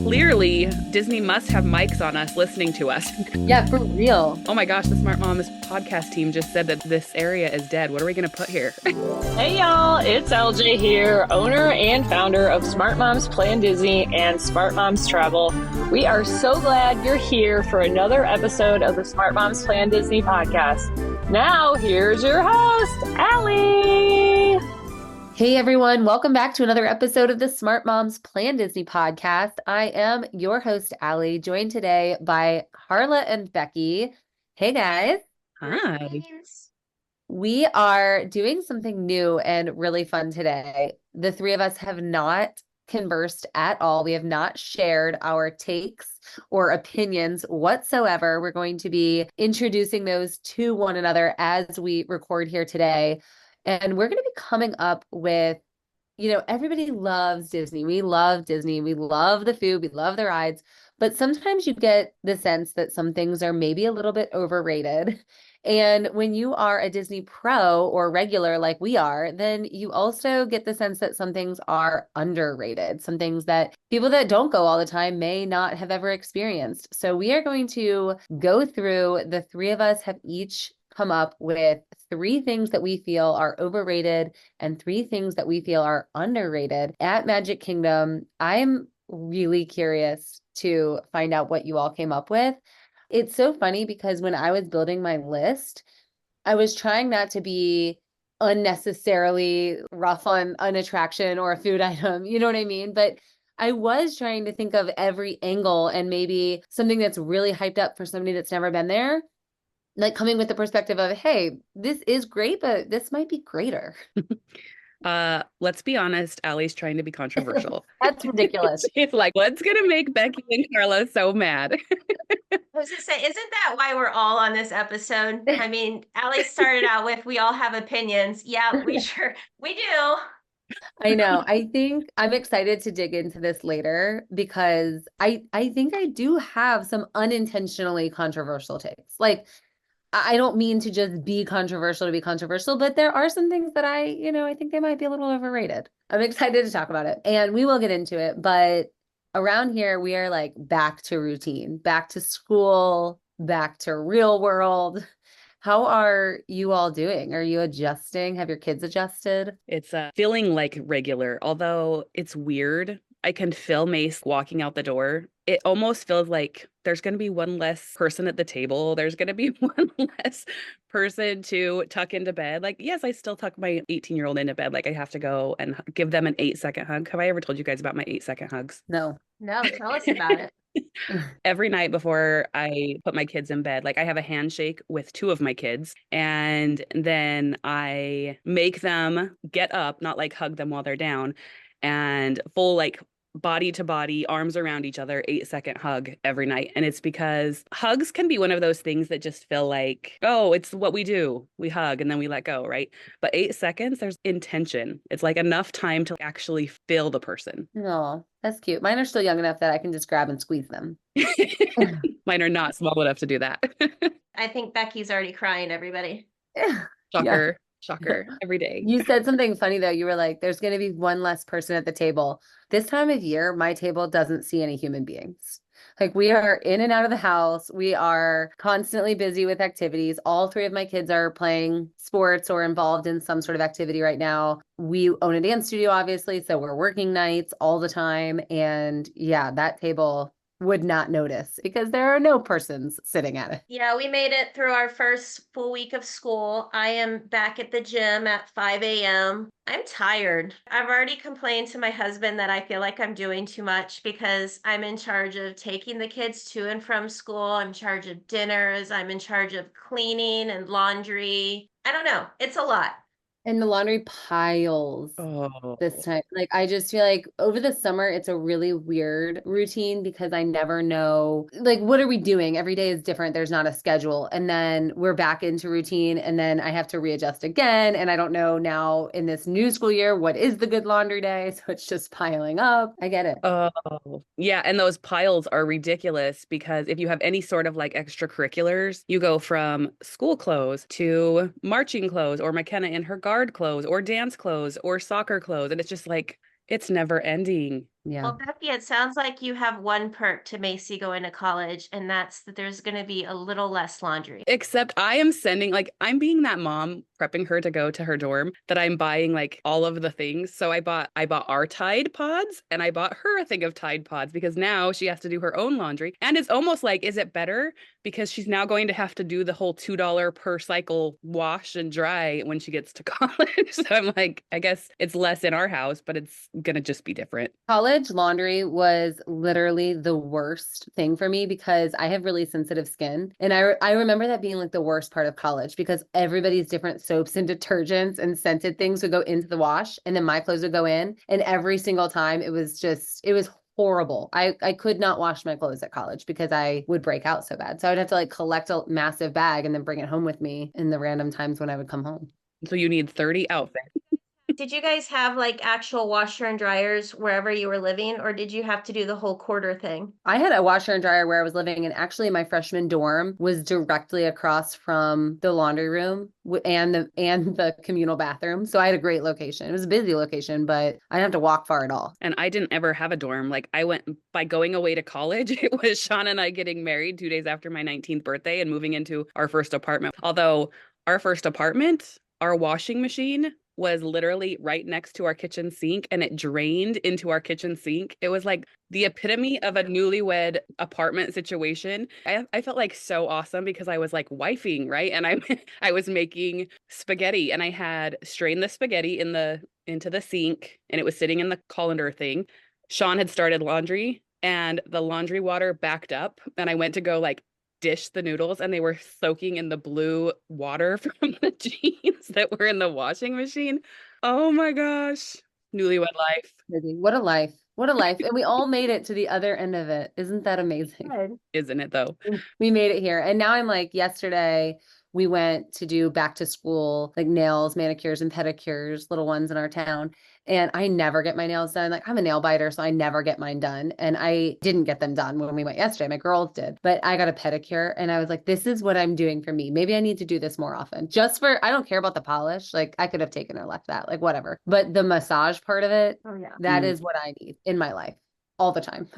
Clearly, Disney must have mics on us listening to us. Yeah, for real. Oh my gosh, the Smart Moms podcast team just said that this area is dead. What are we going to put here? Hey y'all, it's LJ here, owner and founder of Smart Moms Plan Disney and Smart Moms Travel. We are so glad you're here for another episode of the Smart Moms Plan Disney podcast. Now, here's your host, Allie. Hey everyone, welcome back to another episode of the Smart Moms Plan Disney podcast. I am your host, Allie, joined today by Carla and Becki. Hey guys. Hi. We are doing something new and really fun today. The three of us have not conversed at all. We have not shared our takes or opinions whatsoever. We're going to be introducing those to one another as we record here today. And we're going to be coming up with, everybody loves Disney. We love Disney. We love the food. We love the rides. But sometimes you get the sense that some things are maybe a little bit overrated. And when you are a Disney pro or regular like we are, then you also get the sense that some things are underrated, some things that people that don't go all the time may not have ever experienced. So we are going to go through, the three of us have each come up with three things that we feel are overrated and three things that we feel are underrated at Magic Kingdom. I'm really curious to find out what you all came up with. It's so funny because when I was building my list, I was trying not to be unnecessarily rough on an attraction or a food item, you know what I mean? But I was trying to think of every angle and maybe something that's really hyped up for somebody that's never been there, like coming with the perspective of, hey, this is great, but this might be greater. Let's be honest, Allie's trying to be controversial. That's ridiculous. She's like, what's going to make Becki and Carla so mad? I was gonna say, isn't that why we're all on this episode? I mean, Allie started out with, we all have opinions. Yeah, we do. I know. I think I'm excited to dig into this later because I think I do have some unintentionally controversial takes. Like, I don't mean to just be controversial to be controversial, but there are some things that I think they might be a little overrated. I'm excited to talk about it and we will get into it. But around here, we are like back to routine, back to school, back to real world. How are you all doing? Are you adjusting? Have your kids adjusted? It's feeling like regular, although it's weird. I can feel Mace walking out the door. It almost feels like there's going to be one less person at the table. There's going to be one less person to tuck into bed. Like, yes, I still tuck my 18-year-old into bed. Like, I have to go and give them an 8-second hug. Have I ever told you guys about my 8-second hugs? No. No, tell us about it. Every night before I put my kids in bed, like I have a handshake with two of my kids, and then I make them get up, not like hug them while they're down, and full like body to body, arms around each other, 8-second hug every night. And it's because hugs can be one of those things that just feel like, oh, it's what we do. We hug and then we let go, right? But 8 seconds, there's intention. It's like enough time to actually feel the person. No, that's cute. Mine are still young enough that I can just grab and squeeze them. Mine are not small enough to do that. I think Becky's already crying, everybody. Shocker. Shocker every day. You said something funny though. You were like, there's going to be one less person at the table. This time of year, my table doesn't see any human beings. Like we are in and out of the house. We are constantly busy with activities. All three of my kids are playing sports or involved in some sort of activity right now. We own a dance studio, obviously, so we're working nights all the time. And yeah, that table would not notice because there are no persons sitting at it. Yeah, we made it through our first full week of school. I am back at the gym at 5 a.m. I'm tired. I've already complained to my husband that I feel like I'm doing too much because I'm in charge of taking the kids to and from school. I'm in charge of dinners. I'm in charge of cleaning and laundry. I don't know. It's a lot. And the laundry piles this time. Like, I just feel like over the summer, it's a really weird routine because I never know, like, what are we doing? Every day is different. There's not a schedule. And then we're back into routine. And then I have to readjust again. And I don't know now in this new school year, what is the good laundry day? So it's just piling up. I get it. Oh, yeah. And those piles are ridiculous because if you have any sort of like extracurriculars, you go from school clothes to marching clothes or McKenna in her guard clothes or dance clothes or soccer clothes. And it's just like, it's never ending. Yeah. Well, Becky, it sounds like you have one perk to Macy going to college, and that's that there's going to be a little less laundry. Except I am sending, like, I'm being that mom prepping her to go to her dorm that I'm buying like all of the things. So I bought our Tide Pods and I bought her a thing of Tide Pods because now she has to do her own laundry. And it's almost like, is it better? Because she's now going to have to do the whole $2 per cycle wash and dry when she gets to college. So I'm like, I guess it's less in our house, but it's gonna just be different. College laundry was literally the worst thing for me because I have really sensitive skin. And I remember that being like the worst part of college because everybody's different soaps and detergents and scented things would go into the wash and then my clothes would go in. And every single time it was horrible. I could not wash my clothes at college because I would break out so bad. So I would have to like collect a massive bag and then bring it home with me in the random times when I would come home. So you need 30 outfits. Did you guys have like actual washer and dryers wherever you were living, or did you have to do the whole quarter thing? I had a washer and dryer where I was living, and actually my freshman dorm was directly across from the laundry room and the communal bathroom. So I had a great location. It was a busy location, but I didn't have to walk far at all. And I didn't ever have a dorm. Like I went by going away to college. It was Sean and I getting married 2 days after my 19th birthday and moving into our first apartment. Although our first apartment, our washing machine was literally right next to our kitchen sink and it drained into our kitchen sink. It was like the epitome of a newlywed apartment situation. I felt like so awesome because I was like wifing, right? And I was making spaghetti and I had strained the spaghetti into the sink and it was sitting in the colander thing. Sean had started laundry and the laundry water backed up and I went to go like dish the noodles and they were soaking in the blue water from the jeans that were in the washing machine. Oh my gosh. Newlywed life. What a life. What a life. And we all made it to the other end of it. Isn't that amazing? Good. Isn't it though? We made it here. And now I'm like, yesterday we went to do back to school, like nails, manicures, and pedicures, little ones in our town. And I never get my nails done. Like I'm a nail biter, so I never get mine done. And I didn't get them done when we went yesterday. My girls did, but I got a pedicure and I was like, this is what I'm doing for me. Maybe I need to do this more often I don't care about the polish. Like I could have taken or left that, like whatever. But the massage part of it, Oh, yeah. that is what I need in my life all the time.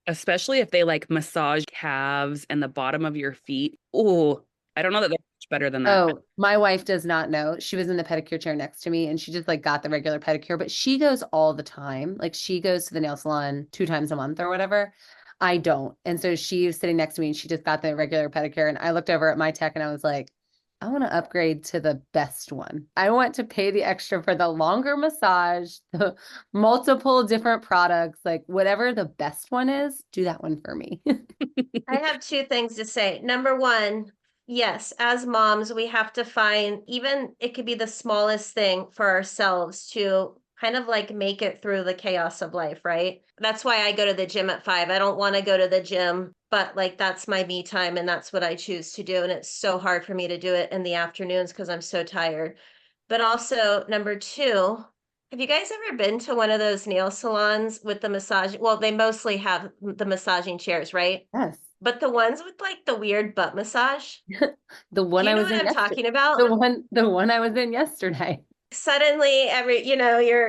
Especially if they like massage calves and the bottom of your feet. Oh, I don't know that they're much better than that. Oh, my wife does not know. She was in the pedicure chair next to me and she just like got the regular pedicure, but she goes all the time. Like she goes to the nail salon 2 times a month or whatever. I don't. And so she was sitting next to me and she just got the regular pedicure. And I looked over at my tech and I was like, I want to upgrade to the best one. I want to pay the extra for the longer massage, the multiple different products, like whatever the best one is, do that one for me. I have two things to say. Number one, yes, as moms, we have to find, even it could be the smallest thing for ourselves to kind of like make it through the chaos of life, right? That's why I go to the gym at 5. I don't want to go to the gym, but like that's my me time and that's what I choose to do. And it's so hard for me to do it in the afternoons because I'm so tired. But also, number two, have you guys ever been to one of those nail salons with the massage? Well, they mostly have the massaging chairs, right? Yes. But the ones with like the weird butt massage, The one do you I know was what in I'm yesterday. talking about? The one I was in yesterday. Suddenly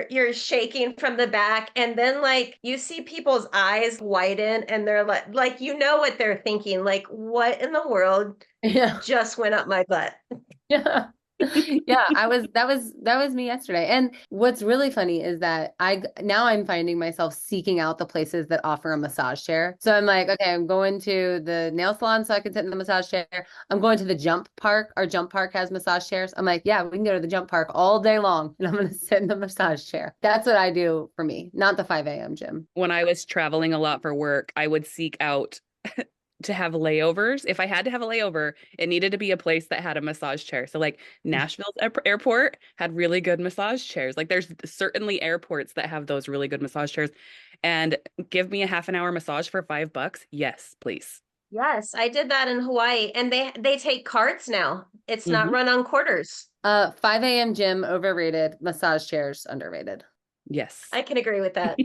you're shaking from the back and then like you see people's eyes widen and they're like you know what they're thinking, like what in the world Yeah. just went up my butt. Yeah. Yeah, that was me yesterday. And what's really funny is that I'm finding myself seeking out the places that offer a massage chair. So I'm like, okay, I'm going to the nail salon so I can sit in the massage chair. I'm going to the jump park. Our jump park has massage chairs. I'm like, yeah, we can go to the jump park all day long and I'm going to sit in the massage chair. That's what I do for me, not the 5 a.m. gym. When I was traveling a lot for work, I would seek out to have layovers. If I had to have a layover, it needed to be a place that had a massage chair. So like Nashville's airport had really good massage chairs. Like there's certainly airports that have those really good massage chairs. And give me a half an hour massage for $5. Yes, please. Yes, I did that in Hawaii and they take cards now. It's not Mhm. run on quarters. 5 a.m. gym overrated, massage chairs underrated. Yes. I can agree with that.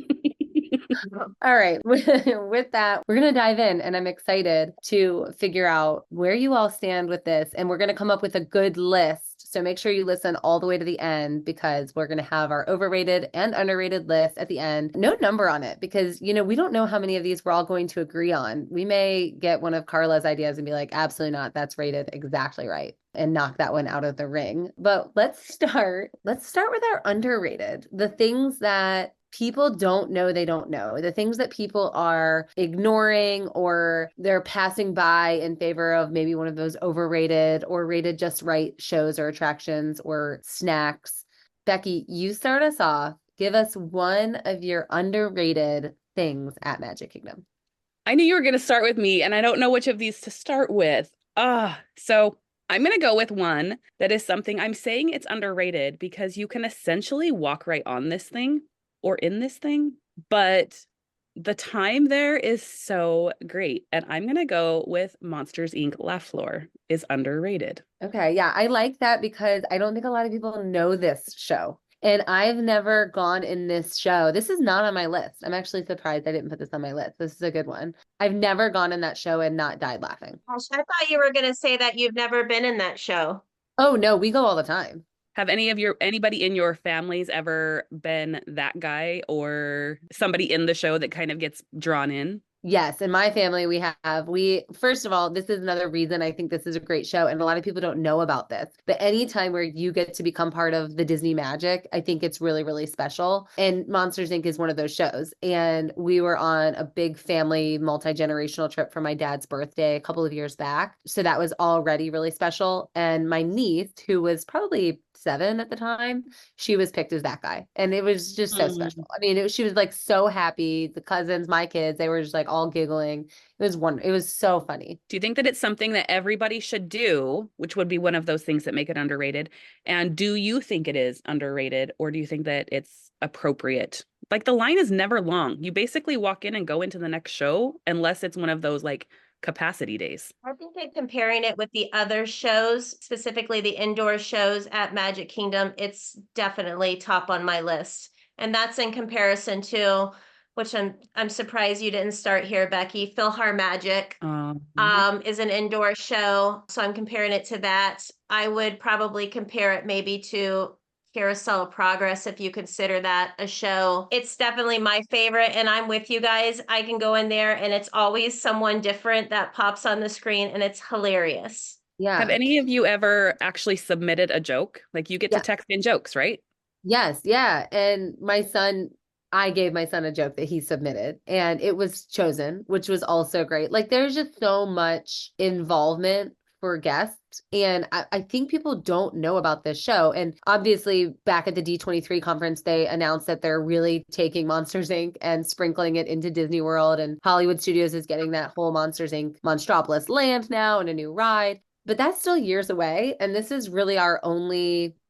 All right. With that, we're going to dive in, and I'm excited to figure out where you all stand with this. And we're going to come up with a good list. So make sure you listen all the way to the end, because we're going to have our overrated and underrated list at the end. No number on it, because, we don't know how many of these we're all going to agree on. We may get one of Carla's ideas and be like, absolutely not. That's rated exactly right, and knock that one out of the ring. But let's start with our underrated, the things that people don't know they don't know, the things that people are ignoring or they're passing by in favor of maybe one of those overrated or rated just right shows or attractions or snacks. Becki, you start us off. Give us one of your underrated things at Magic Kingdom. I knew you were going to start with me, and I don't know which of these to start with. So I'm going to go with one that is something I'm saying it's underrated because you can essentially walk right on this thing or in this thing, but the time there is so great. And I'm going to go with Monsters Inc. Laugh Floor is underrated. Okay, yeah, I like that because I don't think a lot of people know this show. And I've never gone in this show. This is not on my list. I'm actually surprised I didn't put this on my list. This is a good one. I've never gone in that show and not died laughing. Gosh, I thought you were going to say that you've never been in that show. Oh, no, we go all the time. Have anybody in your families ever been that guy or somebody in the show that kind of gets drawn in? Yes, in my family, first of all, this is another reason I think this is a great show, and a lot of people don't know about this. But anytime where you get to become part of the Disney magic, I think it's really, really special. And Monsters Inc. is one of those shows. And we were on a big family, multi-generational trip for my dad's birthday a couple of years back. So that was already really special. And my niece, who was probably 7 at the time, she was picked as that guy. And it was just so special. I mean, she was like so happy. The cousins, my kids, they were just like all giggling. It was so funny. Do you think that it's something that everybody should do, which would be one of those things that make it underrated? And do you think it is underrated, or do you think that it's appropriate? Like, the line is never long. You basically walk in and go into the next show, unless it's one of those like capacity days. I think that comparing it with the other shows, specifically the indoor shows at Magic Kingdom, it's definitely top on my list. And that's in comparison to, which I'm surprised you didn't start here, Becki. PhilharMagic is an indoor show. So I'm comparing it to that. I would probably compare it maybe to Carousel of Progress, if you consider that a show. It's definitely my favorite, and I'm with you guys. I can go in there and it's always someone different that pops on the screen, and it's hilarious. Yeah. Have any of you ever actually submitted a joke? Like, you get to text in jokes, right? Yes. Yeah. And I gave my son a joke that he submitted, and it was chosen, which was also great. Like, there's just so much involvement for guests. And I think people don't know about this show. And obviously, back at the D23 conference, they announced that they're really taking Monsters Inc. and sprinkling it into Disney World. And Hollywood Studios is getting that whole Monsters Inc. Monstropolis land now and a new ride. But that's still years away. And this is really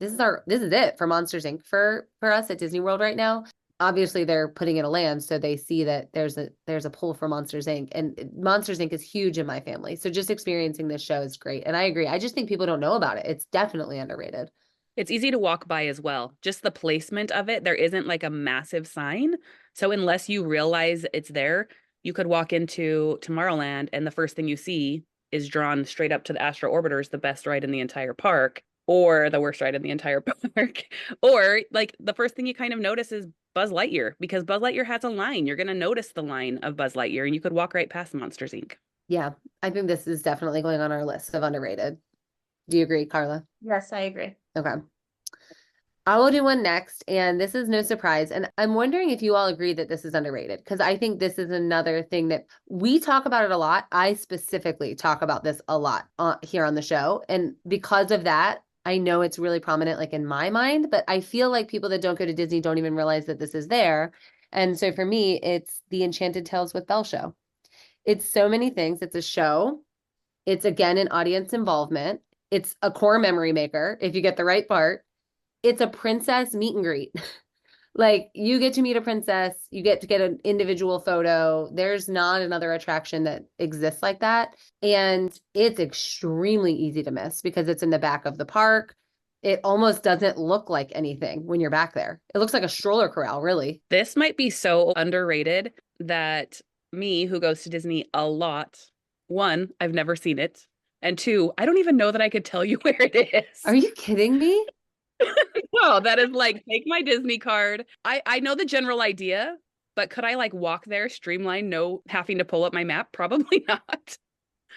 this is it for Monsters Inc. for us at Disney World right now. Obviously they're putting in a land, so they see that there's a pull for Monsters Inc. And Monsters Inc. is huge in my family. So just experiencing this show is great. And I agree. I just think people don't know about it. It's definitely underrated. It's easy to walk by as well. Just the placement of it. There isn't like a massive sign. So unless you realize it's there, you could walk into Tomorrowland and the first thing you see is drawn straight up to the Astro Orbiters, the best ride in the entire park, or the worst ride in the entire park. Or like the first thing you kind of notice is Buzz Lightyear, because Buzz Lightyear has a line. You're going to notice the line of Buzz Lightyear, and you could walk right past Monsters Inc. Yeah, I think this is definitely going on our list of underrated. Do you agree, Carla? Yes, I agree. Okay. I will do one next, and this is no surprise. And I'm wondering if you all agree that this is underrated, because I think this is another thing that we talk about it a lot. I specifically talk about this a lot here on the show. And because of that, I know it's really prominent, like in my mind, but I feel like people that don't go to Disney don't even realize that this is there. And so for me, it's the Enchanted Tales with Belle show. It's so many things. It's a show. It's, again, an audience involvement. It's a core memory maker, if you get the right part. It's a princess meet and greet. Like, you get to meet a princess, you get to get an individual photo. There's not another attraction that exists like that. And it's extremely easy to miss because it's in the back of the park. It almost doesn't look like anything when you're back there. It looks like a stroller corral, really. This might be so underrated that me, who goes to Disney a lot, one, I've never seen it. And two, I don't even know that I could tell you where it Are is. you kidding me? No, that is like, take my Disney card. I know the general idea, but could I like walk there, streamline, no having to pull up my map? Probably not.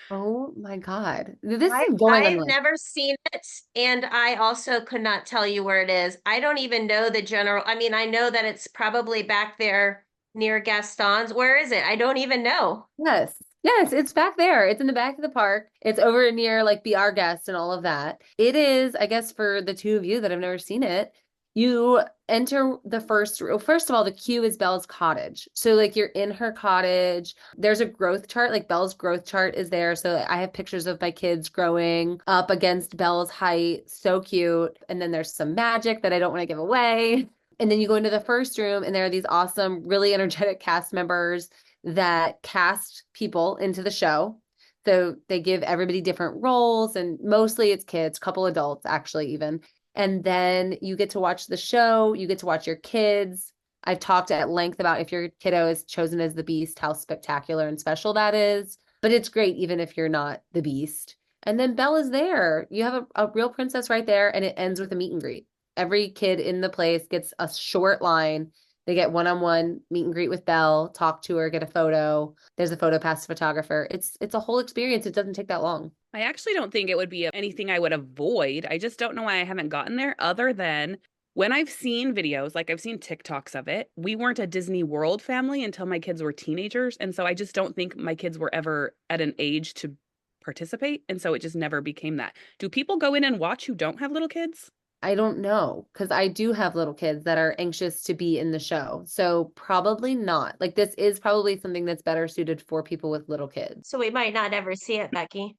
Oh my God. This I is going on I've like, never seen it, and I also could not tell you where it is. I don't even know the general. I mean, I know that it's probably back there near Gaston's. Where is it? I don't even know. yes. Yes, it's back there. It's in the back of the park. It's over near like Be Our Guest and all of that. It is, I guess, for the two of you that have never seen it, you enter the first of all, the queue is Belle's cottage. So like you're in her cottage. There's a growth chart, like Belle's growth chart is there. So I have pictures of my kids growing up against Belle's height. So cute. And then there's some magic that I don't want to give away. And then you go into the first room and there are these awesome, really energetic cast members that cast people into the show. So they give everybody different roles, and mostly it's kids, couple adults, actually, even. And then you get to watch the show, you get to watch your kids. I've talked at length about if your kiddo is chosen as the Beast, how spectacular and special that is. But it's great even if you're not the Beast. And then Belle is there. You have a real princess right there, and it ends with a meet and greet. Every kid in the place gets a short line. They get one-on-one meet and greet with Belle, talk to her, get a photo. There's a photo pass photographer. It's a whole experience. It doesn't take that long. I actually don't think it would be anything I would avoid. I just don't know why I haven't gotten there other than when I've seen videos, like I've seen TikToks of it. We weren't a Disney World family until my kids were teenagers. And so I just don't think my kids were ever at an age to participate. And so it just never became that. Do people go in and watch who don't have little kids? I don't know because I do have little kids that are anxious to be in the show. So probably not. Like this is probably something that's better suited for people with little kids. So we might not ever see it, Becki.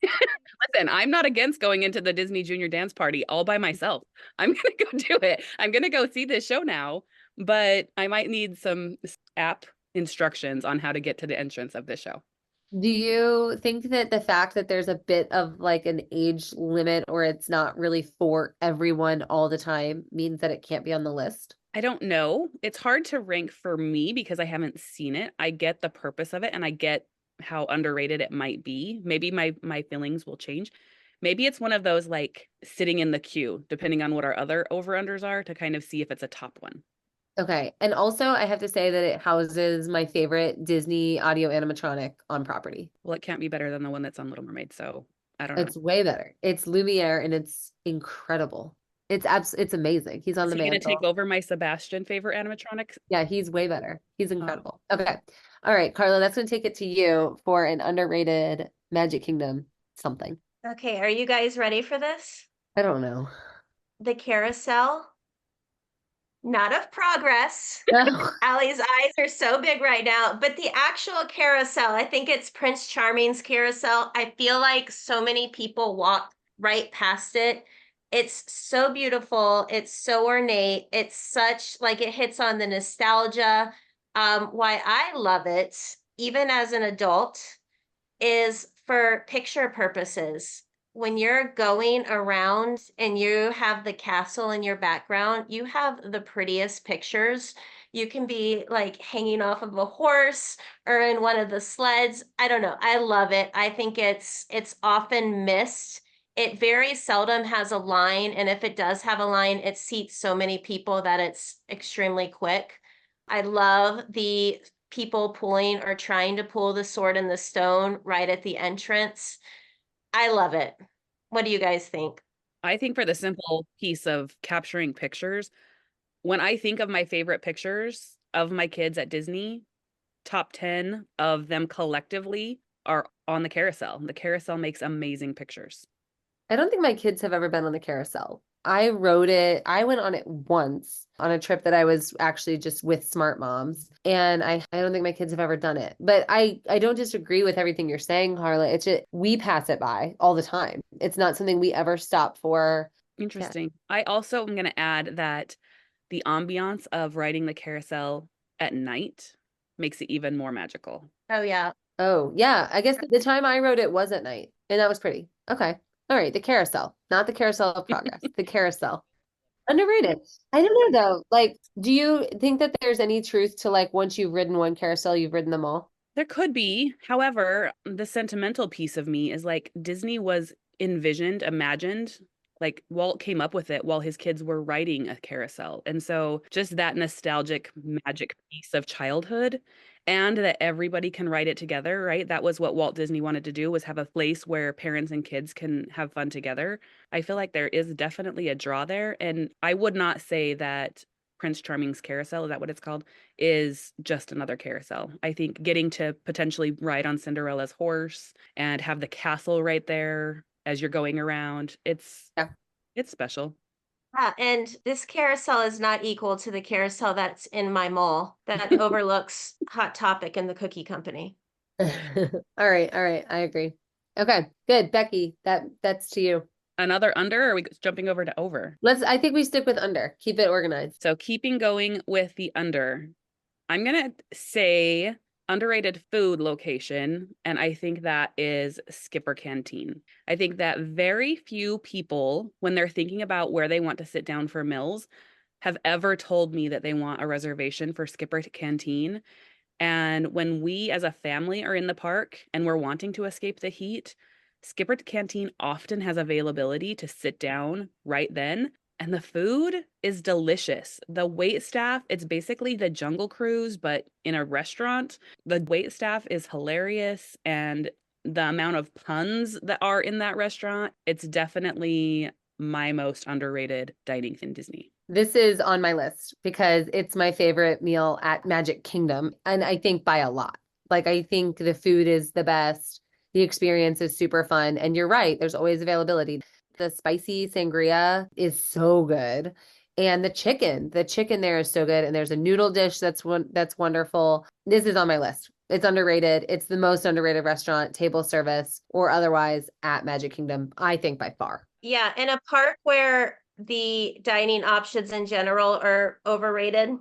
Listen, I'm not against going into the Disney Junior Dance Party all by myself. I'm going to go do it. I'm going to go see this show now, but I might need some app instructions on how to get to the entrance of this show. Do you think that the fact that there's a bit of like an age limit or it's not really for everyone all the time means that it can't be on the list? I don't know. It's hard to rank for me because I haven't seen it. I get the purpose of it and I get how underrated it might be. Maybe my feelings will change. Maybe it's one of those like sitting in the queue, depending on what our other over-unders are, to kind of see if it's a top one. Okay. And also, I have to say that it houses my favorite Disney audio animatronic on property. Well, it can't be better than the one that's on Little Mermaid, so I don't know. It's way better. It's Lumiere and it's incredible. It's amazing. He's on Is the he going to take mantle. over my Sebastian favorite animatronics? Yeah, he's way better. He's Oh. incredible. Okay. All right, Carla, that's going to take it to you for an underrated Magic Kingdom something. Okay, are you guys ready for this? I don't know. The carousel, not of progress. No. Allie's eyes are so big right now, but the actual carousel, I think it's Prince Charming's carousel. I feel like so many people walk right past it. It's so beautiful. It's so ornate. It's such like it hits on the nostalgia. Why I love it, even as an adult, is for picture purposes. When you're going around and you have the castle in your background, you have the prettiest pictures. You can be like hanging off of a horse or in one of the sleds. I don't know. I love it. I think it's often missed. It very seldom has a line, and if it does have a line, it seats so many people that it's extremely quick. I love the people pulling or trying to pull the sword and the stone right at the entrance. I love it. What do you guys think? I think for the simple piece of capturing pictures, when I think of my favorite pictures of my kids at Disney, top 10 of them collectively are on the carousel. The carousel makes amazing pictures. I don't think my kids have ever been on the carousel. I rode it. I went on it once on a trip that I was actually just with Smart Moms. And I don't think my kids have ever done it. But I don't disagree with everything you're saying, Carla. It's just we pass it by all the time. It's not something we ever stop for. Interesting. I also am going to add that the ambiance of riding the carousel at night makes it even more magical. Oh, yeah. Oh, yeah. I guess the time I rode it was at night. And that was pretty. Okay. All right, the carousel, not the carousel of progress, the carousel. Underrated. I don't know though. Like, do you think that there's any truth to like once you've ridden one carousel, you've ridden them all? There could be. However, the sentimental piece of me is like Disney was imagined, like Walt came up with it while his kids were riding a carousel. And so just that nostalgic magic piece of childhood and that everybody can ride it together, right? That was what Walt Disney wanted to do was have a place where parents and kids can have fun together. I feel like there is definitely a draw there. And I would not say that Prince Charming's Carousel, is that what it's called? Is just another carousel. I think getting to potentially ride on Cinderella's horse and have the castle right there as you're going around, Yeah. it's special. Yeah, and this carousel is not equal to the carousel that's in my mall that overlooks Hot Topic and the Cookie Company. All right, all right. I agree. Okay, good. Becki, that's to you. Another under, or are we jumping over to over? I think we stick with under. Keep it organized. So keeping going with the under, I'm gonna say underrated food location, and I think that is Skipper Canteen. I think that very few people, when they're thinking about where they want to sit down for meals, have ever told me that they want a reservation for Skipper Canteen. And when we as a family are in the park and we're wanting to escape the heat, Skipper Canteen often has availability to sit down right then. And the food is delicious. The wait staff, it's basically the Jungle Cruise, but in a restaurant. The wait staff is hilarious. And the amount of puns that are in that restaurant, it's definitely my most underrated dining in Disney. This is on my list because it's my favorite meal at Magic Kingdom. And I think by a lot. Like, I think the food is the best. The experience is super fun. And you're right, there's always availability. The spicy sangria is so good. And the chicken there is so good. And there's a noodle dish that's wonderful. This is on my list. It's underrated. It's the most underrated restaurant, table service or otherwise at Magic Kingdom, I think by far. Yeah, in a park where the dining options in general are overrated,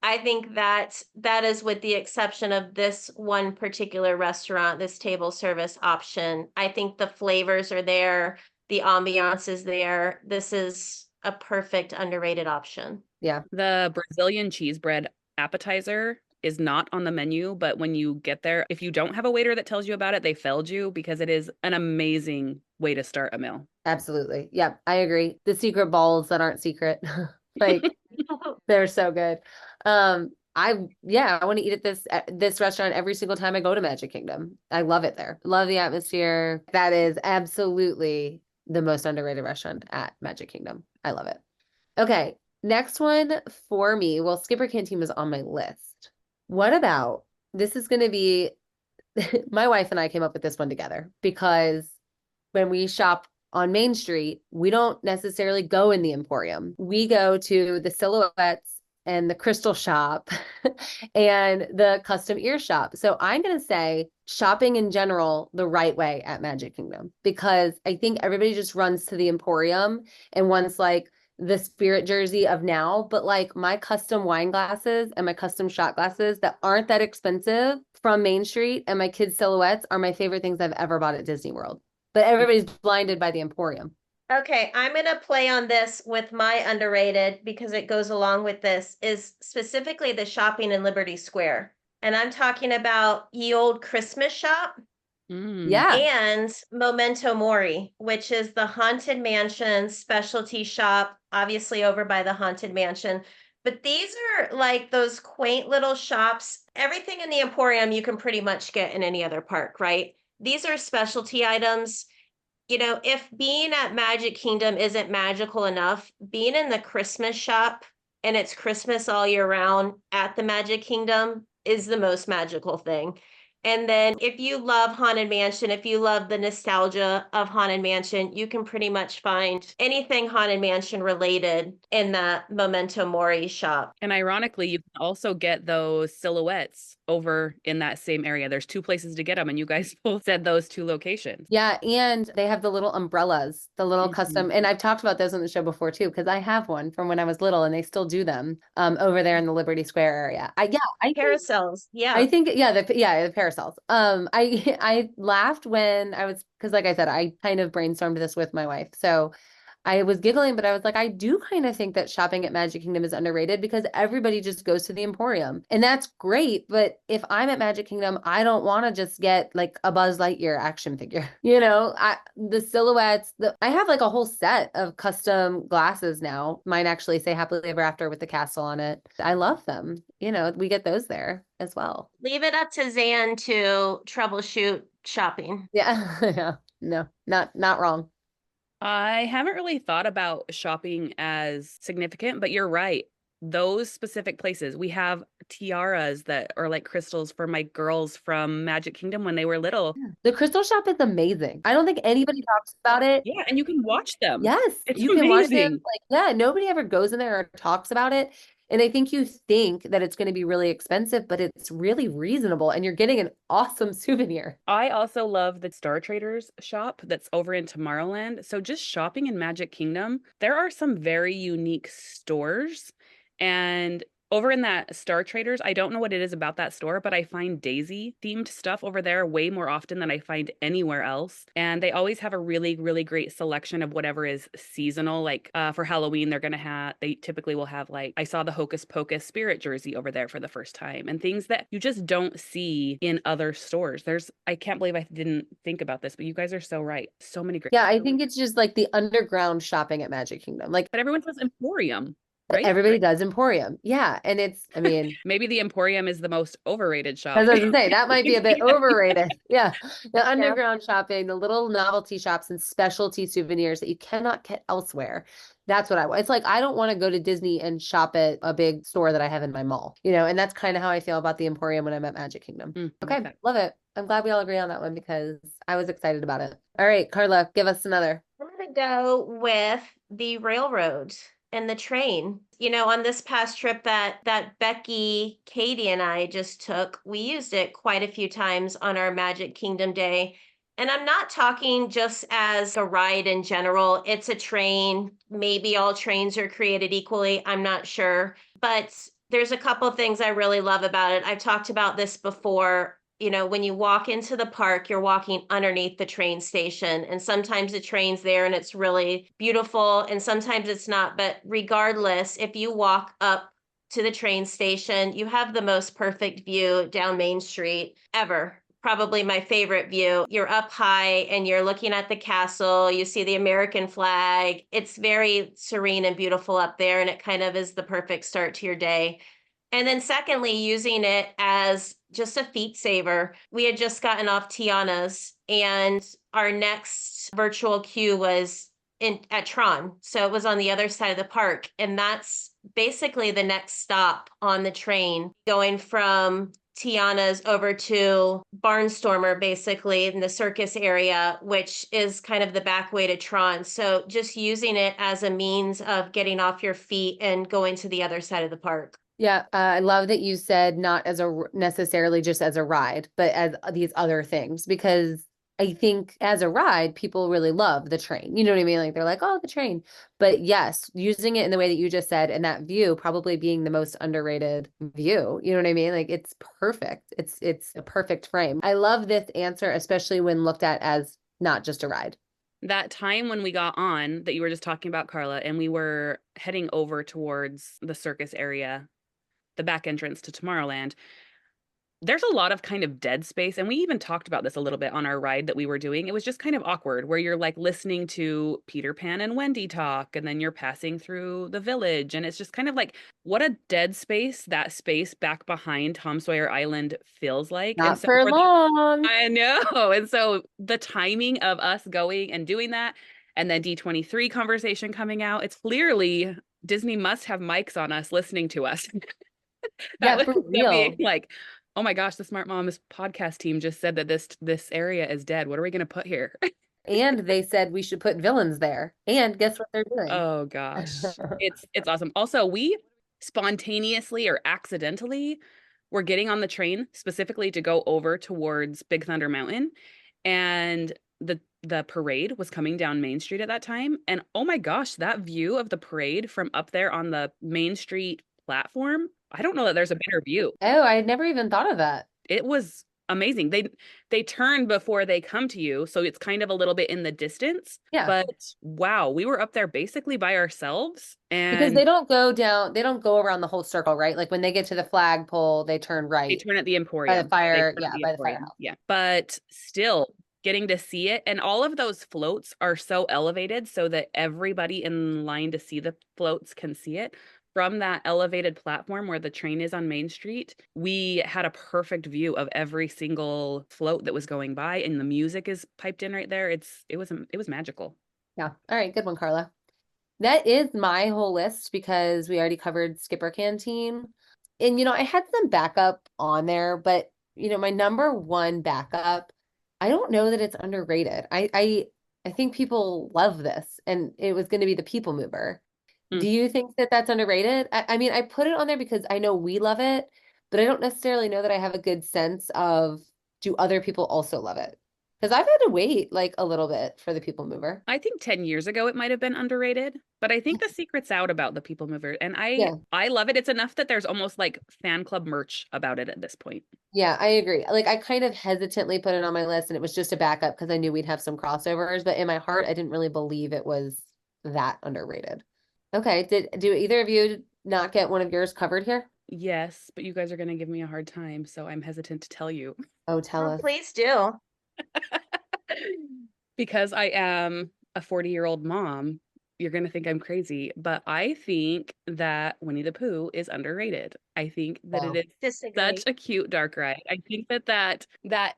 I think that is with the exception of this one particular restaurant, this table service option. I think the flavors are there, the ambiance is there. This is a perfect underrated option. Yeah. The Brazilian cheese bread appetizer is not on the menu, but when you get there, if you don't have a waiter that tells you about it, they failed you because it is an amazing way to start a meal. Absolutely. Yeah, I agree. The secret balls that aren't secret. Like they're so good. I want to eat at this restaurant every single time I go to Magic Kingdom. I love it there. Love the atmosphere. That is absolutely the most underrated restaurant at Magic Kingdom. I love it. Okay, next one for me. Well, Skipper Canteen was on my list. What about this is going to be my wife and I came up with this one together because when we shop on Main Street, we don't necessarily go in the Emporium. We go to the Silhouettes and the Crystal Shop and the Custom Ear Shop. So I'm going to say shopping in general the right way at Magic Kingdom because I think everybody just runs to the Emporium and wants like the spirit jersey of now, but like my custom wine glasses and my custom shot glasses that aren't that expensive from Main Street and my kids' silhouettes are my favorite things I've ever bought at Disney World. But everybody's blinded by the Emporium. Okay, I'm going to play on this with my underrated because it goes along with this is specifically the shopping in Liberty Square. And I'm talking about Ye Old Christmas Shop. Yeah. And Memento Mori, which is the Haunted Mansion specialty shop, obviously over by the Haunted Mansion. But these are like those quaint little shops. Everything in the Emporium you can pretty much get in any other park, right? These are specialty items. You know, if being at Magic Kingdom isn't magical enough, being in the Christmas shop and it's Christmas all year round at the Magic Kingdom is the most magical thing. And then if you love Haunted Mansion, if you love the nostalgia of Haunted Mansion, you can pretty much find anything Haunted Mansion related in that Memento Mori shop. And ironically, you can also get those silhouettes over in that same area. There's two places to get them, and you guys both said those two locations. Yeah, and they have the little umbrellas, the little custom, and I've talked about those on the show before too, because I have one from when I was little, and they still do them over there in the Liberty Square area. I think Carousels, yeah. I think the parasols. ourselves. I laughed when I was, because like I said, I kind of brainstormed this with my wife. So I was giggling, but I was like, I do kind of think that shopping at Magic Kingdom is underrated because everybody just goes to the Emporium. And that's great. But if I'm at Magic Kingdom, I don't want to just get like a Buzz Lightyear action figure. The silhouettes, I have like a whole set of custom glasses now. Mine actually say Happily Ever After with the castle on it. I love them. We get those there as well. Leave it up to Zan to troubleshoot shopping. Yeah. Yeah. No, not wrong. I haven't really thought about shopping as significant, but you're right. Those specific places, we have tiaras that are like crystals for my girls from Magic Kingdom when they were little. The crystal shop is amazing. I don't think anybody talks about it. Yeah, and you can watch them. Yes, It's you can watch them. amazing. Like, yeah, nobody ever goes in there or talks about it. And I think you think that it's going to be really expensive, but it's really reasonable and you're getting an awesome souvenir. I also love the Star Traders shop that's over in Tomorrowland. So just shopping in Magic Kingdom, there are some very unique stores. And over in that Star Traders, I don't know what it is about that store, but I find Daisy themed stuff over there way more often than I find anywhere else. And they always have a really, really great selection of whatever is seasonal. Like for Halloween, they typically will have like, I saw the Hocus Pocus spirit jersey over there for the first time and things that you just don't see in other stores. I can't believe I didn't think about this, but you guys are so right. So many great. Yeah, I think it's just like the underground shopping at Magic Kingdom. Like, But everyone says Emporium. Right? Everybody does Emporium. Yeah. And maybe the Emporium is the most overrated shop. As I was gonna say, that might be a bit overrated. Yeah. The underground shopping, the little novelty shops and specialty souvenirs that you cannot get elsewhere. That's what I want. It's like, I don't want to go to Disney and shop at a big store that I have in my mall, and that's kind of how I feel about the Emporium when I'm at Magic Kingdom. Okay. Love it. I'm glad we all agree on that one because I was excited about it. All right, Carla, give us another. I'm going to go with the railroad and the train. On this past trip that Becki, Katie, and I just took, we used it quite a few times on our Magic Kingdom day. And I'm not talking just as a ride in general. It's a train. Maybe all trains are created equally. I'm not sure. But there's a couple of things I really love about it. I've talked about this before. When you walk into the park, you're walking underneath the train station. And sometimes the train's there and it's really beautiful. And sometimes it's not. But regardless, if you walk up to the train station, you have the most perfect view down Main Street ever. Probably my favorite view. You're up high and you're looking at the castle. You see the American flag. It's very serene and beautiful up there. And it kind of is the perfect start to your day. And then secondly, using it as just a feet saver. We had just gotten off Tiana's and our next virtual queue was at Tron. So it was on the other side of the park. And that's basically the next stop on the train, going from Tiana's over to Barnstormer, basically in the circus area, which is kind of the back way to Tron. So just using it as a means of getting off your feet and going to the other side of the park. Yeah, I love that you said not as necessarily just as a ride, but as these other things, because I think as a ride, people really love the train. You know what I mean? Like they're like, oh, the train. But yes, using it in the way that you just said, and that view probably being the most underrated view. You know what I mean? Like it's perfect. It's a perfect frame. I love this answer, especially when looked at as not just a ride. That time when we got on that you were just talking about, Carla, and we were heading over towards the circus area, the back entrance to Tomorrowland, there's a lot of kind of dead space. And we even talked about this a little bit on our ride that we were doing. It was just kind of awkward where you're like listening to Peter Pan and Wendy talk, and then you're passing through the village. And it's just kind of like, what a dead space that space back behind Tom Sawyer Island feels like. Not for long. I know. And so the timing of us going and doing that, and then D23 conversation coming out, it's clearly Disney must have mics on us listening to us. Yeah, for real. Like, oh my gosh, the Smart Moms podcast team just said that this area is dead. What are we going to put here? And they said we should put villains there. And guess what they're doing? Oh gosh. It's awesome. Also, we spontaneously or accidentally were getting on the train specifically to go over towards Big Thunder Mountain, and the parade was coming down Main Street at that time. And oh my gosh, that view of the parade from up there on the Main Street platform, I don't know that there's a better view. Oh, I had never even thought of that. It was amazing. They turn before they come to you, so it's kind of a little bit in the distance. Yeah. But wow, we were up there basically by ourselves, Because and they don't go down, they don't go around the whole circle, right? Like when they get to the flagpole, they turn they right turn at the by the Emporium. They fire. turn at Yeah, the by the Emporium. firehouse. Yeah. But still getting to see it, and all of those floats are so elevated so that everybody in line to see the floats can see it. From that elevated platform where the train is on Main Street, we had a perfect view of every single float that was going by, and the music is piped in right there. It was magical. Yeah. All right. Good one, Carla. That is my whole list because we already covered Skipper Canteen. And, I had some backup on there, but, my number one backup, I don't know that it's underrated. I think people love this, and it was going to be the People Mover. Mm. Do you think that that's underrated? I mean, I put it on there because I know we love it, but I don't necessarily know that I have a good sense of, do other people also love it? Because I've had to wait like a little bit for the People Mover. I think 10 years ago it might have been underrated, but I think the secret's out about the People Mover, and I Yeah. I love it. It's enough that there's almost like fan club merch about it at this point. Yeah, I agree. Like I kind of hesitantly put it on my list and it was just a backup because I knew we'd have some crossovers, but in my heart I didn't really believe it was that underrated. Okay, do either of you not get one of yours covered here? Yes, but you guys are going to give me a hard time, so I'm hesitant to tell you. Oh, tell Oh, us. please do. Because I am a 40-year-old mom, you're going to think I'm crazy, but I think that Winnie the Pooh is underrated. I think that it Wow. is such Disagree. a cute dark ride. I think that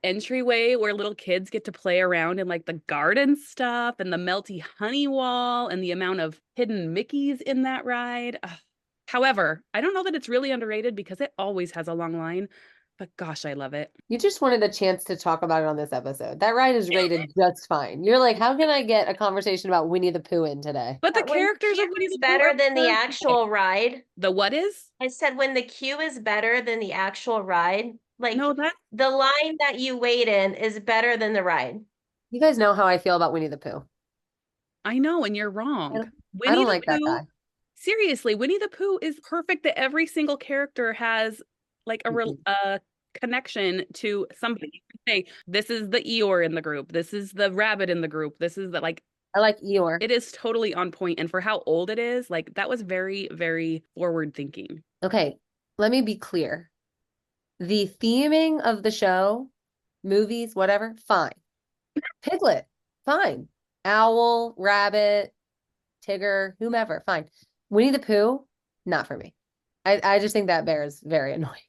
entryway where little kids get to play around in like the garden stuff and the melty honey wall and the amount of hidden Mickeys in that ride. Ugh. However, I don't know that it's really underrated because it always has a long line, but gosh, I love it. You just wanted a chance to talk about it on this episode. That ride is rated just fine. You're like, how can I get a conversation about Winnie the Pooh in today? But the When the characters of queue Winnie is the Pooh better are than the perfect. actual ride. The what is? I said when the queue is better than the actual ride. Like No, that the line that you wait in is better than the ride. You guys know how I feel about Winnie the Pooh. I know, and you're I wrong. don't, I Winnie don't the like that Pooh, guy. seriously, Winnie the Pooh is perfect that every single character has like Mhm. a connection to somebody. You can say, this is the Eeyore in the group. This is the rabbit in the group. This is the like I like Eeyore. it is totally on point. And for how old it is, like that was very, very forward thinking. Okay, let me be clear. The theming of the show, movies, whatever, fine. Piglet, fine. Owl, rabbit, Tigger, whomever, fine. Winnie the Pooh, not for me. I just think that bear is very annoying.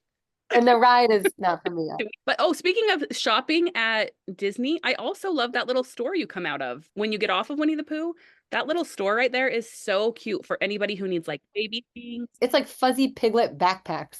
And the ride is not for me. But oh, speaking of shopping at Disney, I also love that little store you come out of when you get off of Winnie the Pooh. That little store right there is so cute for anybody who needs like baby things. It's like fuzzy piglet backpacks.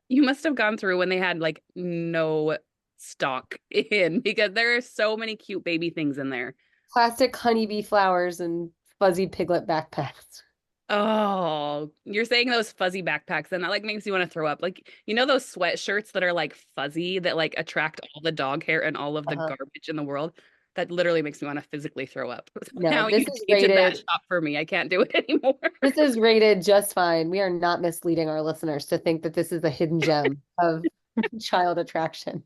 You must have gone through when they had like no stock in because there are so many cute baby things in there. Plastic honeybee flowers and fuzzy piglet backpacks. Oh, you're saying those fuzzy backpacks, and that like makes you want to throw up. Like, you know those sweatshirts that are like fuzzy that like attract all the dog hair and all of the Uh-huh. garbage in the world? That literally makes me want to physically throw up. No, Now you this is tainted that rated. shop for me. I can't do it anymore. This is rated just fine. We are not misleading our listeners to think that this is a hidden gem of child attractions.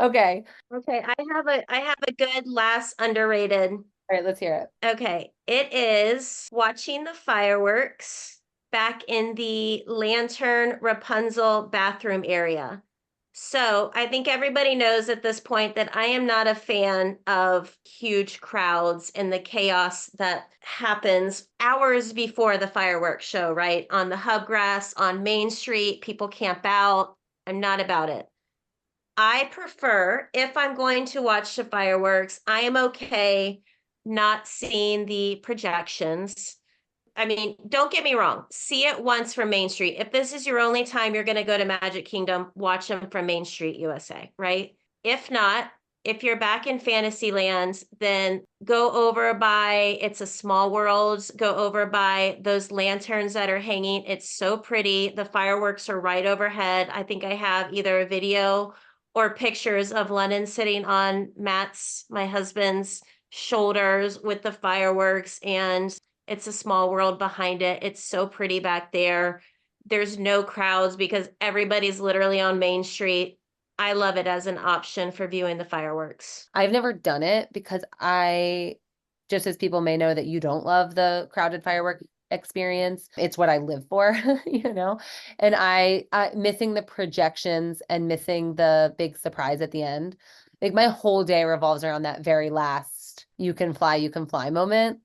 Okay. Okay, I have a good last underrated. All right, let's hear it. Okay, it is watching the fireworks back in the Lantern Rapunzel bathroom area. So I think everybody knows at this point that I am not a fan of huge crowds and the chaos that happens hours before the fireworks show, right? On the hub grass, on Main Street, people camp out. I'm not about it. I prefer, if I'm going to watch the fireworks, I am okay not seeing the projections. I mean, don't get me wrong, see it once from Main Street. If this is your only time you're going to go to Magic Kingdom, watch them from Main Street, USA, right? If not, if you're back in Fantasyland, then go over by It's a Small World, go over by those lanterns that are hanging. It's so pretty. The fireworks are right overhead. I think I have either a video or pictures of Lennon sitting on Matt's, my husband's, shoulders with the fireworks, and It's a Small World behind it. It's so pretty back there. There's no crowds because everybody's literally on Main Street. I love it as an option for viewing the fireworks. I've never done it because just as people may know that you don't love the crowded firework experience, it's what I live for, and I missing the projections and missing the big surprise at the end. Like my whole day revolves around that very last you can fly moment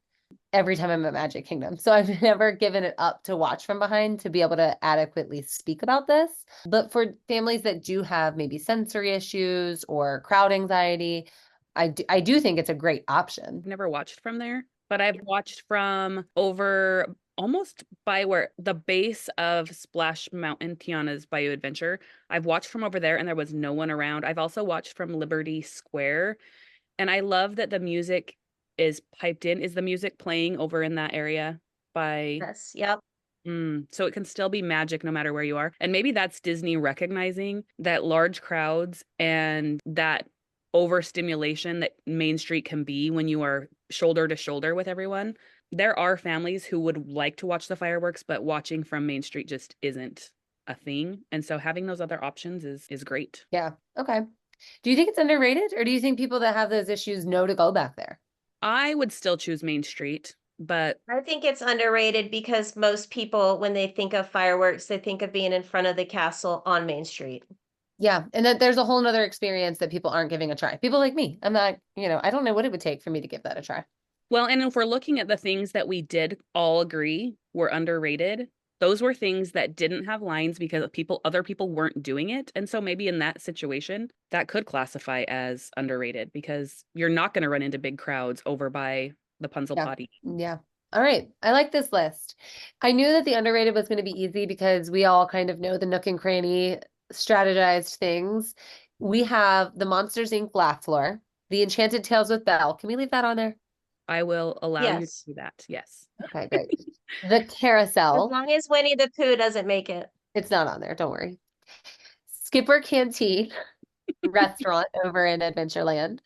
every time I'm at Magic Kingdom. So I've never given it up to watch from behind to be able to adequately speak about this. But for families that do have maybe sensory issues or crowd anxiety, I do think it's a great option. I've never watched from there, but I've watched from over almost by where the base of Splash Mountain, Tiana's Bayou Adventure. I've watched from over there and there was no one around. I've also watched from Liberty Square, and I love that the music is piped in. Is the music playing over in that area by Yes. Yep. So it can still be magic no matter where you are. And maybe that's Disney recognizing that large crowds and that overstimulation that Main Street can be when you are shoulder to shoulder with everyone. There are families who would like to watch the fireworks, but watching from Main Street just isn't a thing. And so having those other options is great. Yeah. Okay. Do you think it's underrated, or do you think people that have those issues know to go back there? I would still choose Main Street, but I think it's underrated because most people, when they think of fireworks, they think of being in front of the castle on Main Street. Yeah. And that there's a whole nother experience that people aren't giving a try. People like me. I'm not, I don't know what it would take for me to give that a try. well, and if we're looking at the things that we did all agree were underrated, those were things that didn't have lines because other people weren't doing it. And so maybe in that situation, that could classify as underrated because you're not going to run into big crowds over by the Punzel Potty. Yeah. All right. I like this list. I knew that the underrated was going to be easy because we all kind of know the nook and cranny strategized things. We have the Monsters Inc. laugh floor, the Enchanted Tales with Belle. Can we leave that on there? I will allow you to Yes. do that. Yes. Okay, great. The As carousel. long as Winnie the Pooh doesn't make it. It's not on there. Don't worry. Skipper Canteen restaurant over in Adventureland.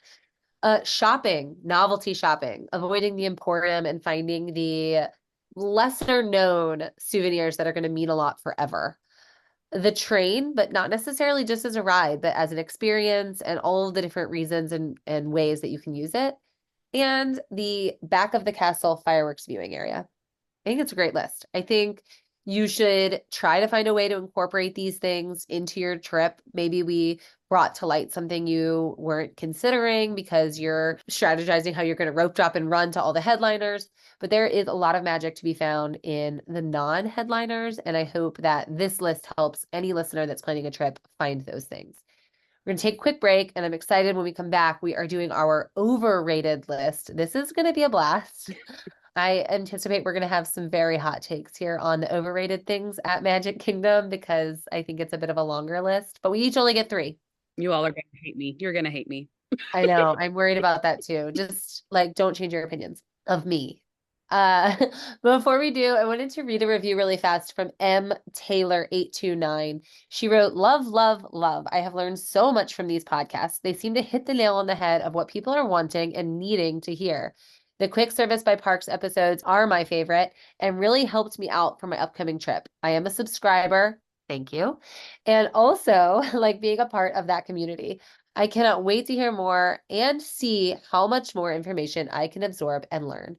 Shopping, novelty shopping, avoiding the Emporium and finding the lesser known souvenirs that are going to mean a lot forever. The train, but not necessarily just as a ride, but as an experience and all of the different reasons and ways that you can use it. And the back of the castle fireworks viewing area. I think it's a great list. I think you should try to find a way to incorporate these things into your trip. Maybe we brought to light something you weren't considering because you're strategizing how you're going to rope drop and run to all the headliners. But there is a lot of magic to be found in the non-headliners. And I hope that this list helps any listener that's planning a trip find those things. We're going to take a quick break, and I'm excited when we come back. We are doing our overrated list. This is going to be a blast. I anticipate we're going to have some very hot takes here on the overrated things at Magic Kingdom because I think it's a bit of a longer list, but we each only get 3. You all are going to hate me. You're going to hate me. I know. I'm worried about that too. Just like, don't change your opinions of me. Before we do, I wanted to read a review really fast from M. Taylor 829. She wrote, "Love, love, love. I have learned so much from these podcasts. They seem to hit the nail on the head of what people are wanting and needing to hear. The quick service by Parks episodes are my favorite and really helped me out for my upcoming trip. I am a subscriber. Thank you. And also like being a part of that community. I cannot wait to hear more and see how much more information I can absorb and learn."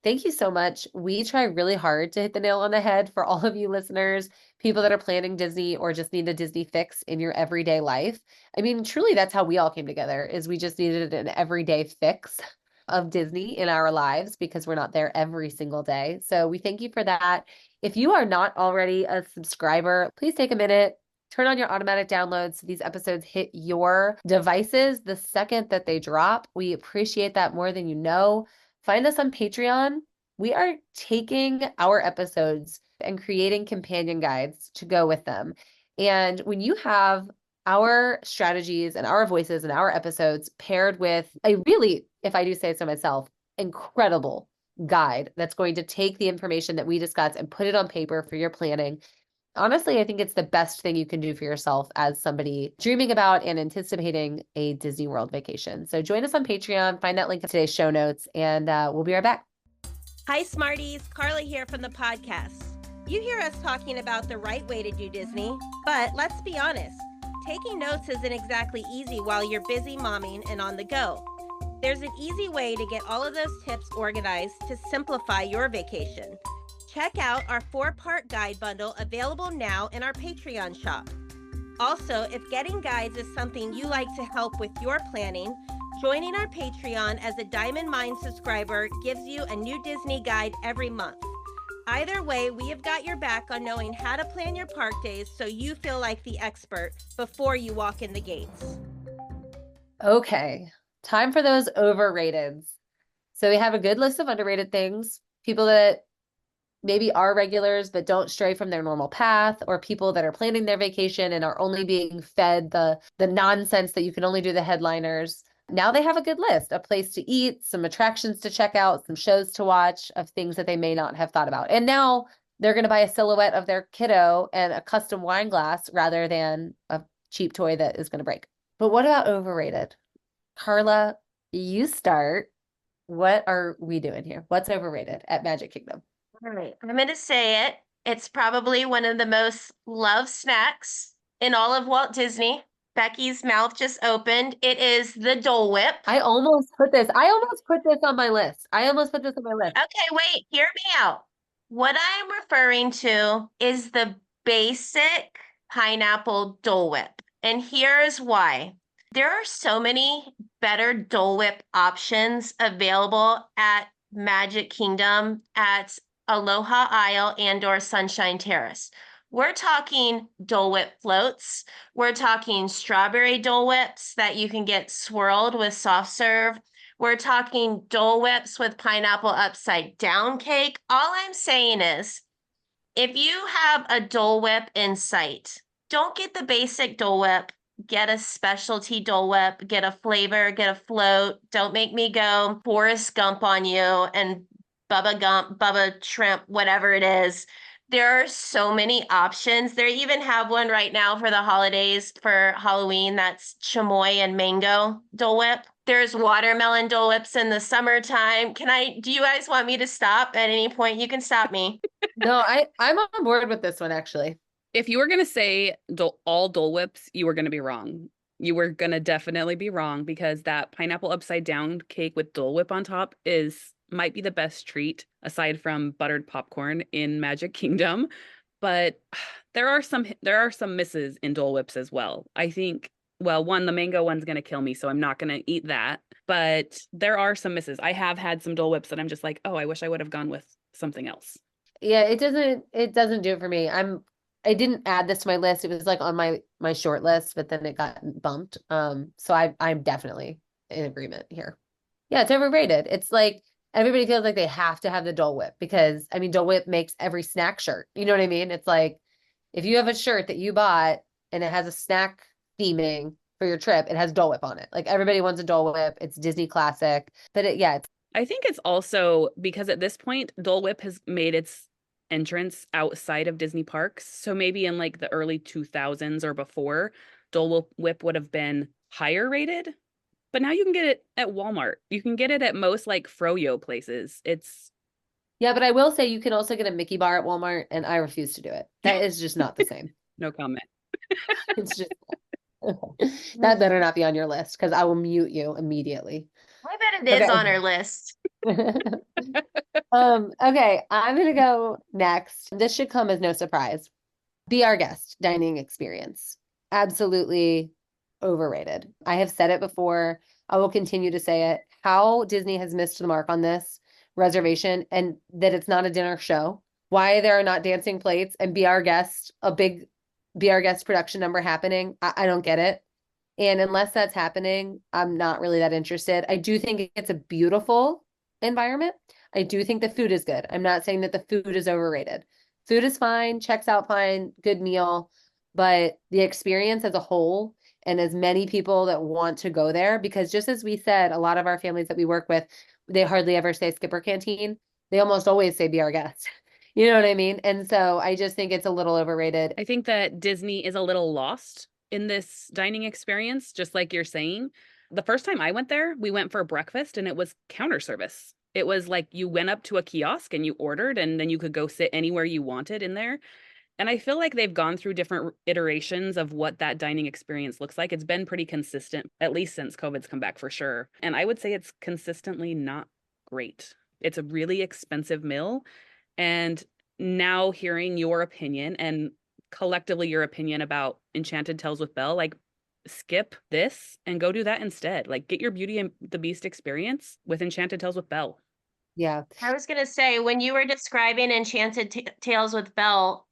Thank you so much. We try really hard to hit the nail on the head for all of you listeners, people that are planning Disney or just need a Disney fix in your everyday life. I mean, truly, that's how we all came together, is we just needed an everyday fix of Disney in our lives because we're not there every single day. So we thank you for that. If you are not already a subscriber, please take a minute, turn on your automatic downloads so these episodes hit your devices the second that they drop. We appreciate that more than you know. Find us on Patreon. We are taking our episodes and creating companion guides to go with them. And when you have our strategies and our voices and our episodes paired with a really, if I do say so myself, incredible guide that's going to take the information that we discuss and put it on paper for your planning. Honestly, I think it's the best thing you can do for yourself as somebody dreaming about and anticipating a Disney World vacation. So join us on Patreon, find that link in today's show notes, and we'll be right back. Hi, Smarties. Carla here from the podcast. You hear us talking about the right way to do Disney, but let's be honest. Taking notes isn't exactly easy while you're busy momming and on the go. There's an easy way to get all of those tips organized to simplify your vacation. Check out our 4-part guide bundle available now in our Patreon shop. Also, if getting guides is something you like to help with your planning, joining our Patreon as a Diamond Mine subscriber gives you a new Disney guide every month. Either way, we have got your back on knowing how to plan your park days so you feel like the expert before you walk in the gates. Okay, time for those overrateds. So we have a good list of underrated things, people that maybe are regulars but don't stray from their normal path, or people that are planning their vacation and are only being fed the nonsense that you can only do the headliners. Now they have a good list, a place to eat, some attractions to check out, some shows to watch of things that they may not have thought about. And now they're going to buy a silhouette of their kiddo and a custom wine glass rather than a cheap toy that is going to break. But what about overrated? Carla, you start. What are we doing here? What's overrated at Magic Kingdom? All right, I'm going to say it. It's probably one of the most loved snacks in all of Walt Disney. Becky's mouth just opened. It is the Dole Whip. I almost put this on my list. Okay, wait, hear me out. What I'm referring to is the basic pineapple Dole Whip. And here's why. There are so many better Dole Whip options available at Magic Kingdom, at Aloha Isle and/or Sunshine Terrace. We're talking Dole Whip floats. We're talking strawberry Dole Whips that you can get swirled with soft serve. We're talking Dole Whips with pineapple upside down cake. All I'm saying is, if you have a Dole Whip in sight, don't get the basic Dole Whip. Get a specialty Dole Whip, get a flavor, get a float. Don't make me go Forrest Gump on you and Bubba Gump, Bubba Shrimp, whatever it is. There are so many options. They even have one right now for the holidays for Halloween that's chamoy and mango Dole Whip. There's watermelon Dole Whips in the summertime. Do you guys want me to stop at any point? You can stop me. No, I'm on board with this one, actually. If you were going to say all Dole Whips, you were going to be wrong. You were going to definitely be wrong, because that pineapple upside down cake with Dole Whip on top might be the best treat aside from buttered popcorn in Magic Kingdom. But there are some misses in Dole Whips as well. I think, well, one, the mango one's going to kill me, so I'm not going to eat that. But there are some misses. I have had some Dole Whips that I'm just like, oh, I wish I would have gone with something else. Yeah, it doesn't do it for me. I didn't add this to my list. It was like on my short list, but then it got bumped. So I'm definitely in agreement here. Yeah, it's overrated. It's like everybody feels like they have to have the Dole Whip because, I mean, Dole Whip makes every snack shirt. You know what I mean? It's like if you have a shirt that you bought and it has a snack theming for your trip, it has Dole Whip on it. Like everybody wants a Dole Whip. It's Disney classic. But I think it's also because at this point, Dole Whip has made its entrance outside of Disney parks. So maybe in like the early 2000s or before, Dole Whip would have been higher rated. But now you can get it at Walmart. You can get it at most like Froyo places. Yeah, but I will say you can also get a Mickey bar at Walmart, and I refuse to do it. That is just not the same. No comment. It's just that better not be on your list because I will mute you immediately. I bet it is on our list. Okay, I'm gonna go next. This should come as no surprise. Be Our Guest dining experience. Absolutely overrated. I have said it before. I will continue to say it. How Disney has missed the mark on this reservation, and that it's not a dinner show. Why there are not dancing plates and Be Our Guest, a big Be Our Guest production number happening. I don't get it. And unless that's happening, I'm not really that interested. I do think it's a beautiful environment. I do think the food is good. I'm not saying that the food is overrated. Food is fine, checks out fine, good meal, but the experience as a whole, and as many people that want to go there, because just as we said, a lot of our families that we work with, they hardly ever say Skipper Canteen. They almost always say Be Our Guest. You know what I mean? And so I just think it's a little overrated. I think that Disney is a little lost in this dining experience, just like you're saying. The first time I went there, we went for breakfast and it was counter service. It was like you went up to a kiosk and you ordered, and then you could go sit anywhere you wanted in there. And I feel like they've gone through different iterations of what that dining experience looks like. It's been pretty consistent, at least since COVID's come back for sure. And I would say it's consistently not great. It's a really expensive meal. And now hearing your opinion and collectively your opinion about Enchanted Tales with Belle, like skip this and go do that instead. Like get your Beauty and the Beast experience with Enchanted Tales with Belle. Yeah. I was going to say, when you were describing Enchanted Tales with Belle,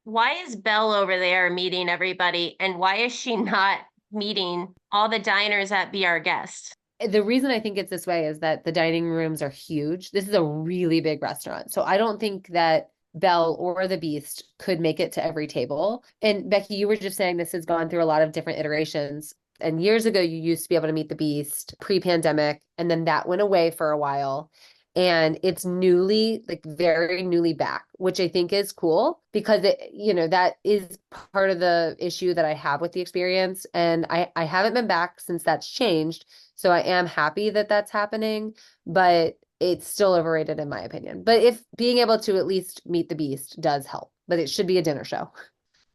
why is Belle over there meeting everybody? And why is she not meeting all the diners at Be Our Guest? The reason I think it's this way is that the dining rooms are huge. This is a really big restaurant. So I don't think that Belle or the Beast could make it to every table. And Becki, you were just saying this has gone through a lot of different iterations. And years ago, you used to be able to meet the Beast pre-pandemic, and then that went away for a while. And it's newly, like very newly back, which I think is cool because that is part of the issue that I have with the experience. And I haven't been back since that's changed. So I am happy that that's happening, but it's still overrated in my opinion. But if being able to at least meet the Beast does help, but it should be a dinner show.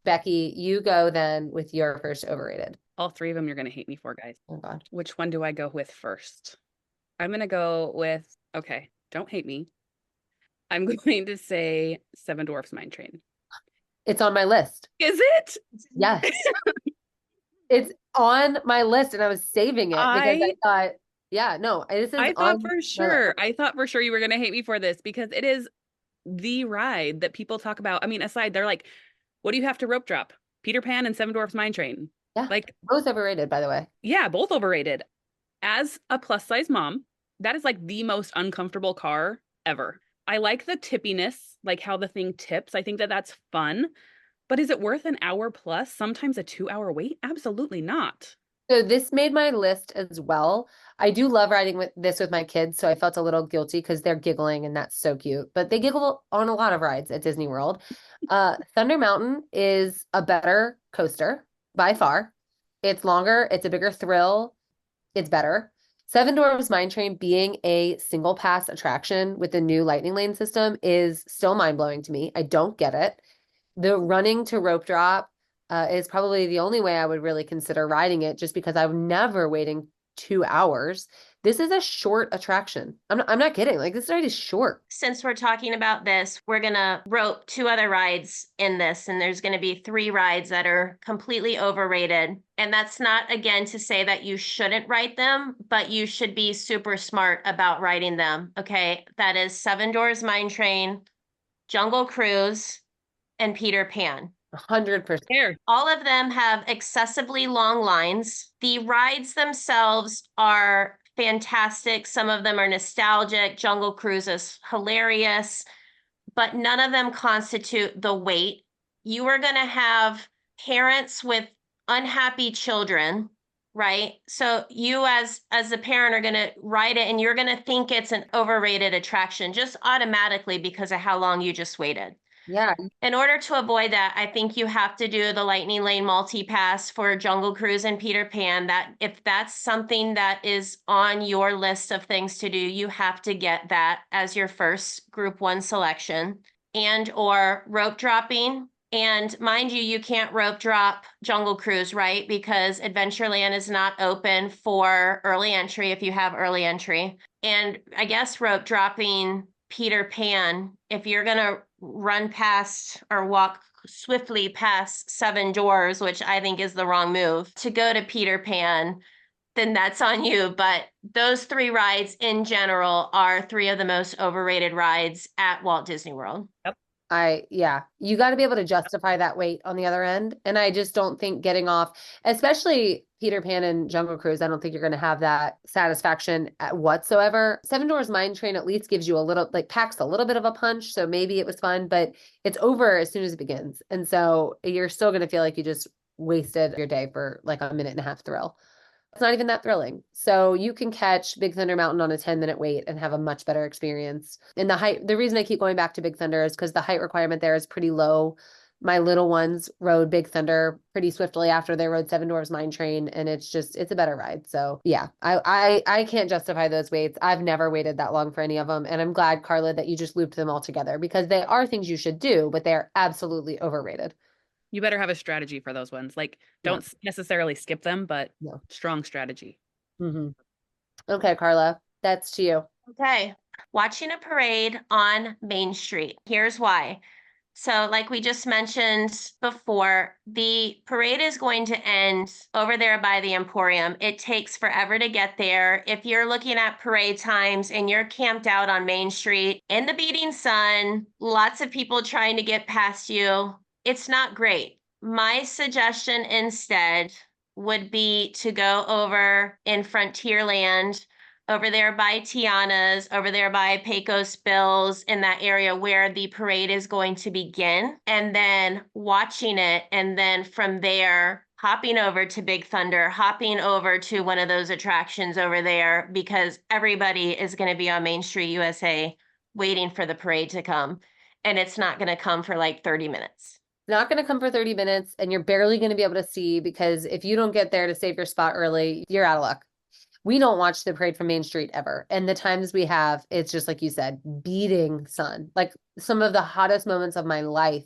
Becki, you go then with your first overrated. All three of them you're going to hate me for, guys. Oh God. Which one do I go with first? I'm going to go with, okay, don't hate me. I'm going to say Seven Dwarfs Mine Train. It's on my list. Is it? Yes. It's on my list and I was saving it because I thought, yeah, no, this is I thought for my sure. list. I thought for sure you were going to hate me for this because it is the ride that people talk about. I mean, aside, they're like, what do you have to rope drop? Peter Pan and Seven Dwarfs Mine Train. Yeah. Like, Both overrated, by the way. yeah, both overrated. As a plus size mom, that is like the most uncomfortable car ever. I like the tippiness, like how the thing tips. I think that that's fun. But is it worth an hour plus, sometimes a 2-hour wait? Absolutely not. So this made my list as well. I do love riding with my kids, so I felt a little guilty because they're giggling and that's so cute. But they giggle on a lot of rides at Disney World. Thunder Mountain is a better coaster by far. It's longer, it's a bigger thrill, it's better. Seven Dwarfs Mine Train being a single pass attraction with the new lightning lane system is still mind-blowing to me. I don't get it. The running to rope drop is probably the only way I would really consider riding it just because I'm never waiting 2 hours. This is a short attraction. I'm not kidding. Like this ride is short. Since we're talking about this, we're going to rope 2 other rides in this, and there's going to be 3 rides that are completely overrated. And that's not, again, to say that you shouldn't ride them, but you should be super smart about riding them. Okay. That is Seven Dwarfs Mine Train, Jungle Cruise, and Peter Pan. 100%. All of them have excessively long lines. The rides themselves are fantastic. Some of them are nostalgic. Jungle Cruise is hilarious, but none of them constitute the wait. You are going to have parents with unhappy children, right? So you as a parent are going to ride it and you're going to think it's an overrated attraction just automatically because of how long you just waited. Yeah. In order to avoid that, I think you have to do the Lightning Lane multi-pass for Jungle Cruise and Peter Pan. That if that's something that is on your list of things to do, you have to get that as your first group 1 selection. And or rope dropping. And mind you, you can't rope drop Jungle Cruise, right? Because Adventureland is not open for early entry if you have early entry. And I guess rope dropping Peter Pan, if you're going to run past or walk swiftly past 7 doors, which I think is the wrong move, to go to Peter Pan, then that's on you. But those 3 rides in general are 3 of the most overrated rides at Walt Disney World. Yep. You got to be able to justify that wait on the other end. And I just don't think getting off, especially Peter Pan and Jungle Cruise, I don't think you're going to have that satisfaction whatsoever. Seven Dwarfs Mine Train at least gives you a little, like packs a little bit of a punch. So maybe it was fun, but it's over as soon as it begins. And so you're still going to feel like you just wasted your day for like a minute and a half thrill. It's not even that thrilling. So you can catch Big Thunder Mountain on a 10-minute wait and have a much better experience. And the reason I keep going back to Big Thunder is because the height requirement there is pretty low. My little ones rode Big Thunder pretty swiftly after they rode Seven Dwarfs Mine Train, and it's a better ride. So yeah, I can't justify those waits. I've never waited that long for any of them, and I'm glad, Carla, that you just looped them all together because they are things you should do, but they are absolutely overrated. You better have a strategy for those ones. Like, don't necessarily skip them, but No. strong strategy. Mm-hmm. Okay, Carla, that's to you. Okay. Watching a parade on Main Street. Here's why. So, like we just mentioned before, the parade is going to end over there by the Emporium. It takes forever to get there. If you're looking at parade times and you're camped out on Main Street in the beating sun, lots of people trying to get past you, it's not great. My suggestion instead would be to go over in Frontierland, over there by Tiana's, over there by Pecos Bills, in that area where the parade is going to begin, and then watching it. And then from there, hopping over to Big Thunder, hopping over to one of those attractions over there, because everybody is going to be on Main Street USA waiting for the parade to come. And it's not going to come for like 30 minutes. Not going to come for 30 minutes, and you're barely going to be able to see because if you don't get there to save your spot early, you're out of luck. We don't watch the parade from Main Street ever. And the times we have, it's just like you said, beating sun. Like some of the hottest moments of my life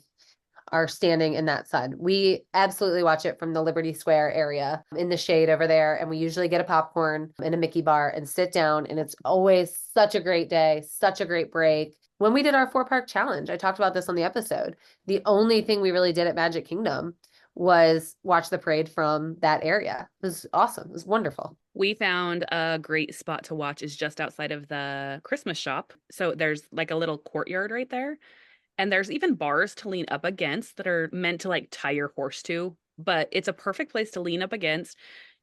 are standing in that sun. We absolutely watch it from the Liberty Square area in the shade over there. And we usually get a popcorn and a Mickey bar and sit down. And it's always such a great day, such a great break. When we did our 4-park challenge, I talked about this on the episode. The only thing we really did at Magic Kingdom was watch the parade from that area. It was awesome. It was wonderful. We found a great spot to watch is just outside of the Christmas shop. So there's like a little courtyard right there. And there's even bars to lean up against that are meant to like tie your horse to. But it's a perfect place to lean up against.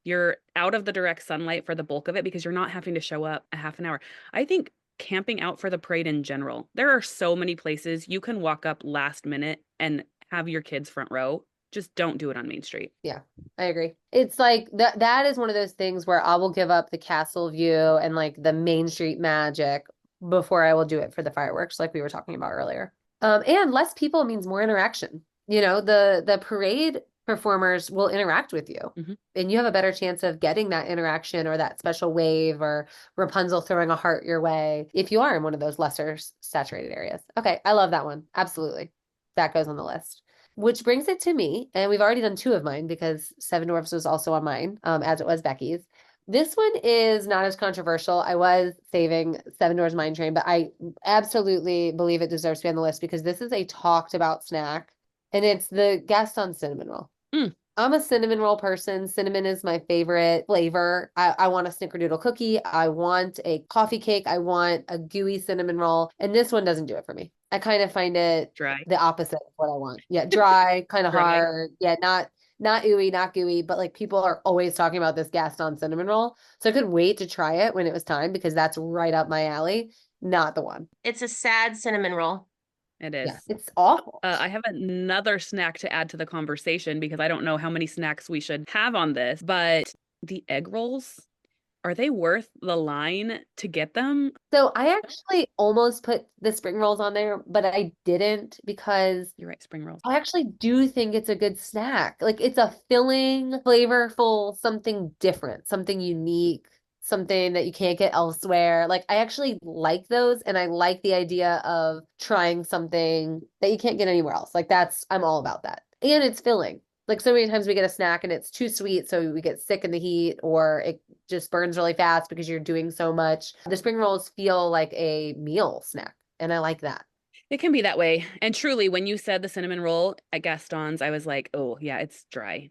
You're out of the direct sunlight for the bulk of it because you're not having to show up a half an hour. I think camping out for the parade in general, there are so many places you can walk up last minute and have your kids front row. Just don't do it on Main Street. Yeah, I agree. It's like that is one of those things where I will give up the castle view and like the Main Street magic before I will do it for the fireworks, like we were talking about earlier. And less people means more interaction. You know, the parade performers will interact with you, and you have a better chance of getting that interaction or that special wave or Rapunzel throwing a heart your way if you are in one of those lesser saturated areas. Okay, I love that one. Absolutely. That goes on the list. Which brings it to me, and we've already done 2 of mine because Seven Dwarfs was also on mine, as it was Becki's. This one is not as controversial. I was saving Seven Dwarfs Mine Train, but I absolutely believe it deserves to be on the list because this is a talked about snack, and it's the Gaston cinnamon roll. I'm a cinnamon roll person. Cinnamon is my favorite flavor. I want a snickerdoodle cookie. I want a coffee cake. I want a gooey cinnamon roll. And this one doesn't do it for me. I kind of find it Dry. the opposite of what I want. Yeah, dry, kind of hard. Yeah, not ooey, not gooey, but like people are always talking about this Gaston cinnamon roll. So I couldn't wait to try it when it was time because that's right up my alley. Not the one. It's a sad cinnamon roll. It is. Yeah, it's awful. I have another snack to add to the conversation because I don't know how many snacks we should have on this, but the egg rolls, are they worth the line to get them? So I actually almost put the spring rolls on there, but I didn't because You're right, spring rolls. I actually do think it's a good snack. Like it's a filling, flavorful, something different, something unique, something that you can't get elsewhere. Like I actually like those, and I like the idea of trying something that you can't get anywhere else. Like I'm all about that. And it's filling. Like so many times we get a snack and it's too sweet, so we get sick in the heat, or it just burns really fast because you're doing so much. The spring rolls feel like a meal snack, and I like that. It can be that way. And truly, when you said the cinnamon roll at Gaston's, I was like, oh, yeah, it's dry.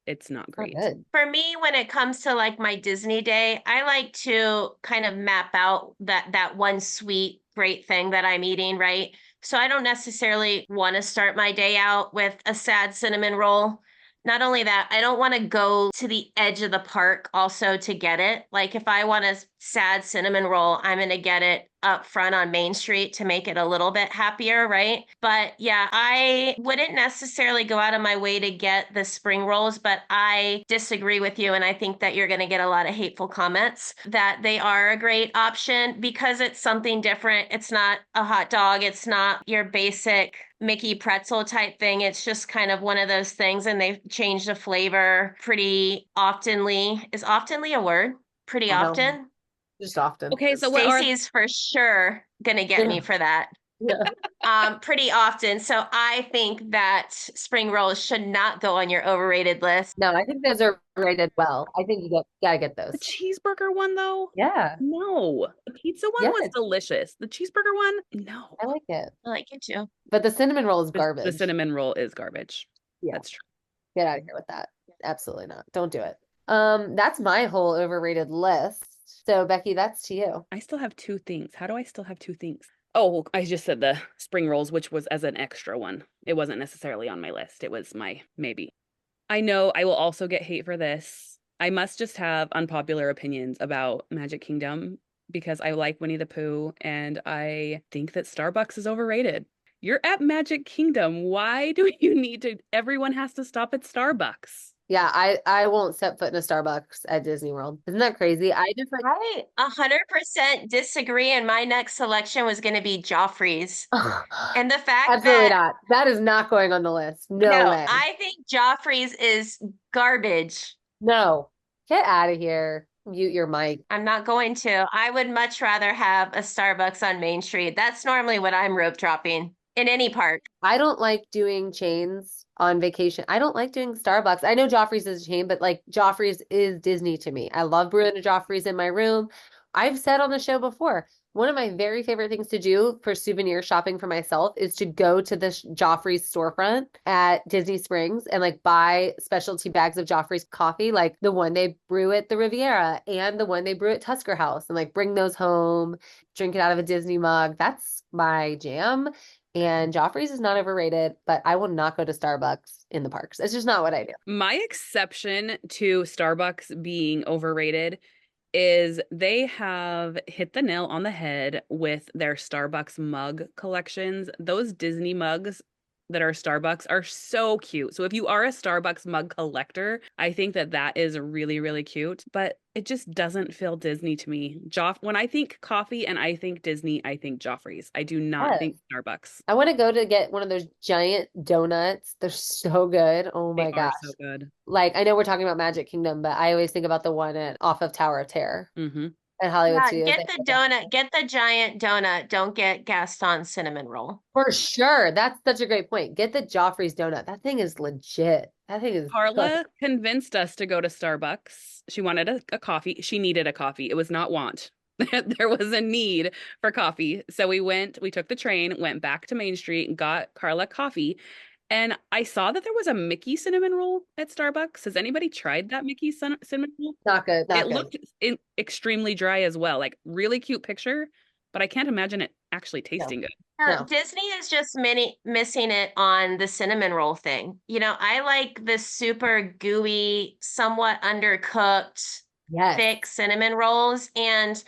It's not great. Good. For me, when it comes to like my Disney day, I like to kind of map out that one sweet, great thing that I'm eating, right? So I don't necessarily want to start my day out with a sad cinnamon roll. Not only that, I don't want to go to the edge of the park also to get it. Like if I want a sad cinnamon roll, I'm going to get it up front on Main Street to make it a little bit happier, right? But yeah, I wouldn't necessarily go out of my way to get the spring rolls, but I disagree with you. And I think that you're going to get a lot of hateful comments that they are a great option because it's something different. It's not a hot dog. It's not your basic Mickey pretzel type thing. It's just kind of one of those things, and they've changed the flavor pretty oftenly. Is oftenly a word? Pretty I don't often? just often. Okay, so what are Stacy's for sure gonna get me for that. Yeah. Pretty often. So I think that spring rolls should not go on your overrated list. No, I think those are rated well. I think gotta get the those. cheeseburger one though? Yeah. No. The pizza one was Yes, delicious. The cheeseburger one? No. I like it. I like it too. But the cinnamon roll is The garbage. cinnamon roll is garbage. Yeah. That's true. Get out of here with that. Absolutely not. Don't do it. That's my whole overrated list. So Becky, that's to you. I still have two things. How do I still have two things? Oh, I just said the spring rolls, which was as an extra one. It wasn't necessarily on my list. It was my maybe. I know I will also get hate for this. I must just have unpopular opinions about Magic Kingdom because I like Winnie the Pooh and I think that Starbucks is overrated. You're at Magic Kingdom. Why do you need to? Everyone has to stop at Starbucks. Yeah, I won't set foot in a Starbucks at Disney World. Isn't that crazy? I just like I 100% disagree, and my next selection was going to be Joffrey's. And the fact absolutely that not. That is not going on the list. No way. I think Joffrey's is garbage. No. Get out of here. Mute your mic. I'm not going to. I would much rather have a Starbucks on Main Street. That's normally what I'm rope dropping in any park. I don't like doing chains on vacation. I don't like doing Starbucks. I know Joffrey's is a chain, but like Joffrey's is Disney to me. I love brewing a Joffrey's in my room. I've said on the show before, one of my very favorite things to do for souvenir shopping for myself is to go to the Joffrey's storefront at Disney Springs and like buy specialty bags of Joffrey's coffee, like the one they brew at the Riviera and the one they brew at Tusker House, and like bring those home, drink it out of a Disney mug. That's my jam. And Joffrey's is not overrated, but I will not go to Starbucks in the parks. It's just not what I do. My exception to Starbucks being overrated is they have hit the nail on the head with their Starbucks mug collections. Those Disney mugs that are Starbucks are so cute. So if you are a Starbucks mug collector, I think that that is really, really cute, but it just doesn't feel Disney to me. When I think coffee and I think Disney, I think Joffrey's. I do not think Starbucks. I want to go to get one of those giant donuts. They're so good. Oh my They are gosh. so good. Like, I know we're talking about Magic Kingdom, but I always think about the one off of Tower of Terror Mm-hmm. at Hollywood Yeah, Studios. get the donut, get the giant donut. Don't get Gaston cinnamon roll. For sure. That's such a great point. Get the Joffrey's donut. That thing is legit. That thing is Carla good. convinced us to go to Starbucks. She wanted a coffee. She needed a coffee. It was not want. There was a need for coffee. So we took the train, went back to Main Street, and got Carla coffee. And I saw that there was a Mickey cinnamon roll at Starbucks. Has anybody tried that Mickey cinnamon roll? Not good. Not It good. looked extremely dry as well. Like really cute picture, but I can't imagine it actually tasting good. No. Disney is just missing it on the cinnamon roll thing. You know, I like the super gooey, somewhat undercooked, Yes. thick cinnamon rolls, and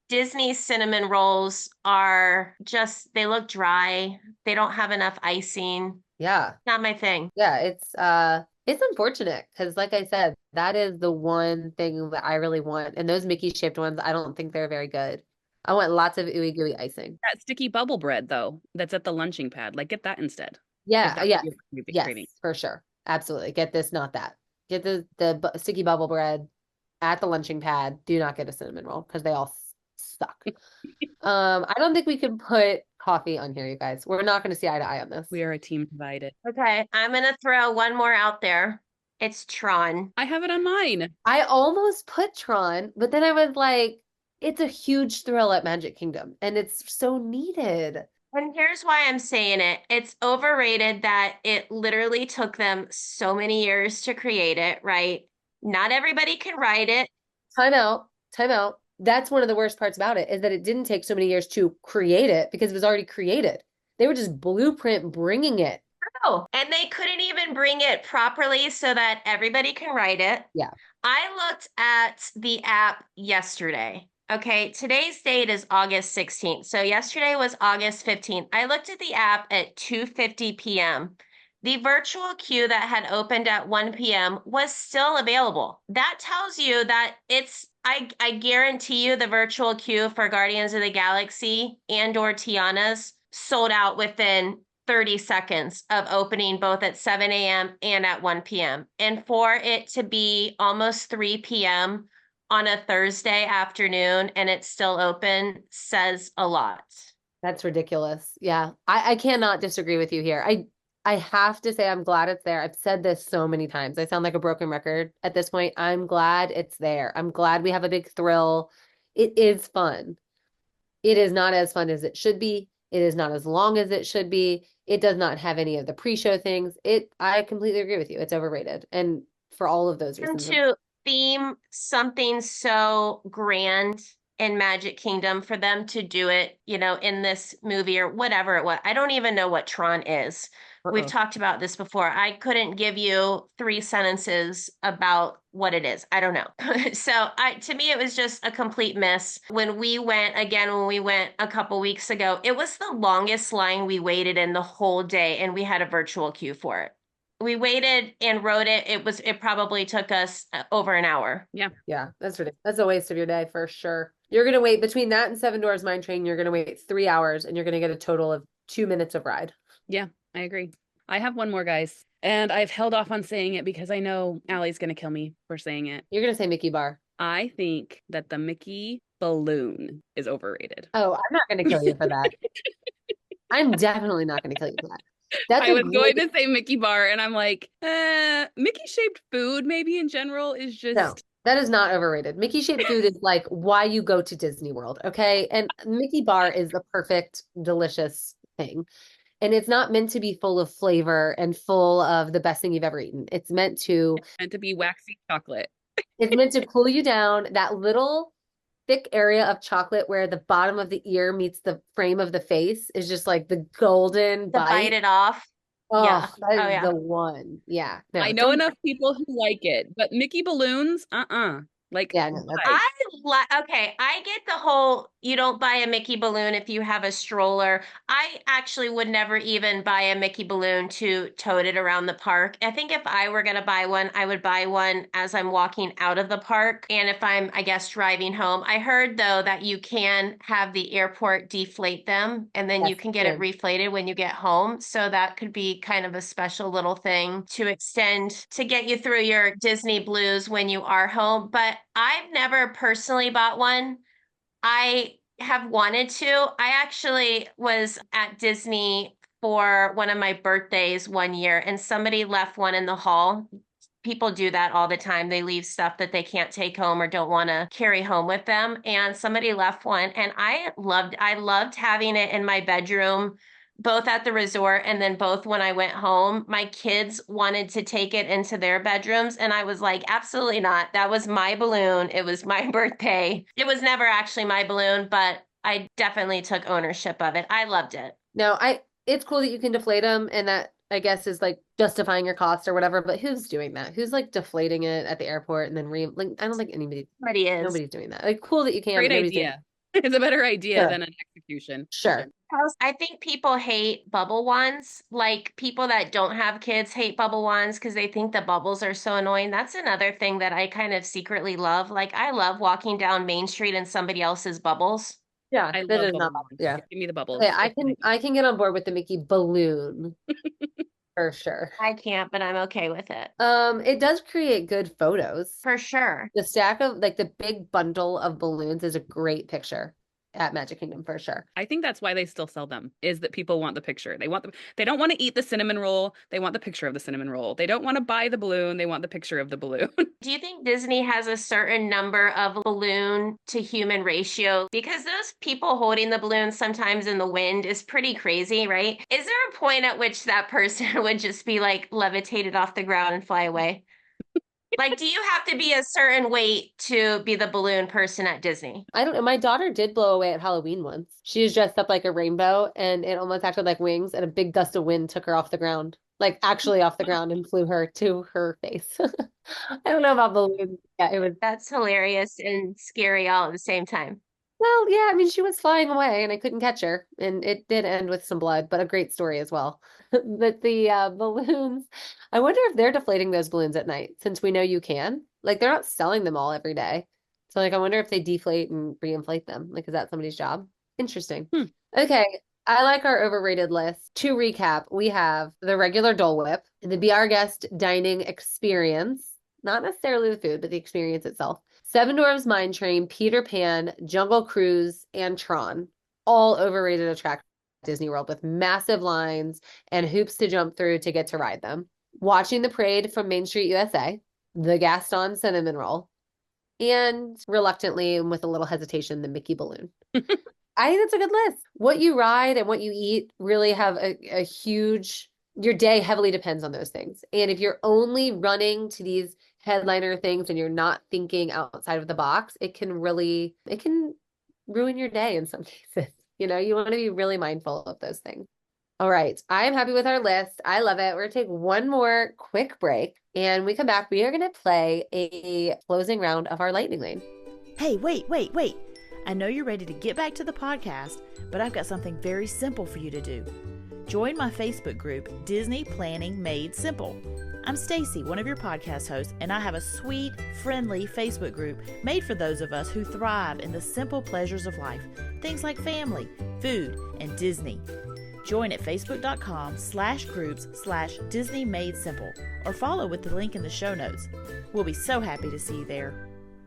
Disney's cinnamon rolls are just, they look dry. They don't have enough icing. Yeah. Not my thing. Yeah, it's unfortunate because like I said, that is the one thing that I really want. And those Mickey shaped ones, I don't think they're very good. I want lots of ooey gooey icing. That sticky bubble bread though, that's at the lunching pad. Like get that instead. If Yeah, that's yeah. what you're Yes, craving. for sure. Absolutely. Get this, not that. Get the sticky bubble bread at the lunching pad. Do not get a cinnamon roll because they all suck. I don't think we can put coffee on here, you guys. We're not going to see eye to eye on this. We are a team divided. Okay, I'm going to throw one more out there. It's Tron. I have it on mine. I almost put Tron, but then I was like, it's a huge thrill at Magic Kingdom, and it's so needed. And here's why I'm saying it. It's overrated that it literally took them so many years to create it, right? Not everybody can ride it. Time out. Time out. That's one of the worst parts about it is that it didn't take so many years to create it because it was already created. They were just blueprint bringing it. Oh, and they couldn't even bring it properly so that everybody can ride it. Yeah. I looked at the app yesterday. Okay, today's date is August 16th. So yesterday was August 15th. I looked at the app at 2:50 p.m. The virtual queue that had opened at 1 p.m. was still available. That tells you that I guarantee you the virtual queue for Guardians of the Galaxy and or Tiana's sold out within 30 seconds of opening both at 7 a.m. and at 1 p.m. And for it to be almost 3 p.m. on a Thursday afternoon and it's still open says a lot. That's ridiculous. Yeah. I cannot disagree with you here. I have to say I'm glad it's there. I've said this so many times. I sound like a broken record at this point. I'm glad it's there. I'm glad we have a big thrill. It is fun. It is not as fun as it should be. It is not as long as it should be. It does not have any of the pre-show things. I completely agree with you. It's overrated. And for all of those And reasons. to theme something so grand in Magic Kingdom, for them to do it, in this movie or whatever it was. I don't even know what Tron is. We've talked about this before. I couldn't give you 3 sentences about what it is. I don't know. So to me, it was just a complete miss. When we went a couple weeks ago, it was the longest line we waited in the whole day, and we had a virtual queue for it. We waited and rode it. It probably took us over an hour. Yeah. Yeah, that's ridiculous. That's a waste of your day for sure. You're going to wait between that and Seven Dwarfs Mine Train. You're going to wait 3 hours and you're going to get a total of 2 minutes of ride. Yeah, I agree. I have one more, guys. And I've held off on saying it because I know Allie's going to kill me for saying it. You're going to say Mickey Bar. I think that the Mickey balloon is overrated. Oh, I'm not going to kill you for that. I'm definitely not going to kill you for that. I was going to say Mickey Bar, and I'm like, Mickey-shaped food maybe in general is just... No, that is not overrated. Mickey-shaped food is like why you go to Disney World, okay? And Mickey Bar is the perfect, delicious thing. And it's not meant to be full of flavor and full of the best thing you've ever eaten. It's meant to be waxy chocolate. It's meant to cool you down. That little thick area of chocolate where the bottom of the ear meets the frame of the face is just like the golden bite it off. Oh, yeah. That is the one. Yeah. No, I know enough people who like it, but Mickey balloons, Like, yeah, no, I get the whole, you don't buy a Mickey balloon if you have a stroller. I actually would never even buy a Mickey balloon to tote it around the park. I think if I were going to buy one, I would buy one as I'm walking out of the park. And if I'm, I guess, driving home. I heard, though, that you can have the airport deflate them and then you can get it reflated when you get home. So that could be kind of a special little thing to extend to get you through your Disney blues when you are home. But I've never personally bought one. I have wanted to. I actually was at Disney for one of my birthdays one year and somebody left one in the hall. People do that all the time. They leave stuff that they can't take home or don't want to carry home with them. And somebody left one and I loved having it in my bedroom, both at the resort and then both when I went home. My kids wanted to take it into their bedrooms and I was like, absolutely not. That was my balloon. It was my birthday. It was never actually my balloon, but I definitely took ownership of it. I loved it. No, it's cool that you can deflate them and that I guess is like justifying your cost or whatever, but who's doing that? Who's like deflating it at the airport and then I don't think nobody's doing that. Like cool that you can. Great idea. It's a better idea than an execution. Sure. I think people hate bubble wands. Like people that don't have kids hate bubble wands because they think the bubbles are so annoying. That's another thing that I kind of secretly love. Like I love walking down Main Street in somebody else's bubbles. Yeah, I love bubbles. Yeah, give me the bubbles. Okay, I can get on board with the Mickey balloon. For sure. I can't, but I'm okay with it. It does create good photos. For sure. The stack of like the big bundle of balloons is a great picture at Magic Kingdom for sure. I think that's why they still sell them, is that people want the picture. They don't want to eat the cinnamon roll. They want the picture of the cinnamon roll. They don't want to buy the balloon. They want the picture of the balloon. Do you think Disney has a certain number of balloon to human ratio? Because those people holding the balloon sometimes in the wind is pretty crazy, right? Is there a point at which that person would just be like levitated off the ground and fly away? Like, do you have to be a certain weight to be the balloon person at Disney? I don't know. My daughter did blow away at Halloween once. She was dressed up like a rainbow and it almost acted like wings, and a big gust of wind took her off the ground. Like actually off the ground and flew her to her face. I don't know about balloons. Yeah, it was. That's hilarious and scary all at the same time. Well, yeah, I mean, she was flying away and I couldn't catch her. And it did end with some blood, but a great story as well. But the balloons, I wonder if they're deflating those balloons at night, since we know you can. Like, they're not selling them all every day. So, like, I wonder if they deflate and reinflate them. Like, is that somebody's job? Interesting. Okay, I like our overrated list. To recap, we have the regular Dole Whip, the Be Our Guest dining experience, not necessarily the food, but the experience itself. Seven Dwarfs Mine Train, Peter Pan, Jungle Cruise, and Tron. All overrated attractions at Disney World with massive lines and hoops to jump through to get to ride them. Watching the parade from Main Street USA, the Gaston Cinnamon Roll, and reluctantly and with a little hesitation, the Mickey Balloon. I think that's a good list. What you ride and what you eat really have a huge, your day heavily depends on those things. And if you're only running to these headliner things and you're not thinking outside of the box, it can ruin your day in some cases. You know, you want to be really mindful of those things. All right. I am happy with our list. I love it. We're going to take one more quick break. And when we come back, we are going to play a closing round of our lightning lane. Hey, wait. I know you're ready to get back to the podcast, but I've got something very simple for you to do. Join my Facebook group, Disney Planning Made Simple. I'm Stacy, one of your podcast hosts, and I have a sweet, friendly Facebook group made for those of us who thrive in the simple pleasures of life, things like family, food, and Disney. Join at facebook.com/groups/Disney Made Simple or follow with the link in the show notes. We'll be so happy to see you there.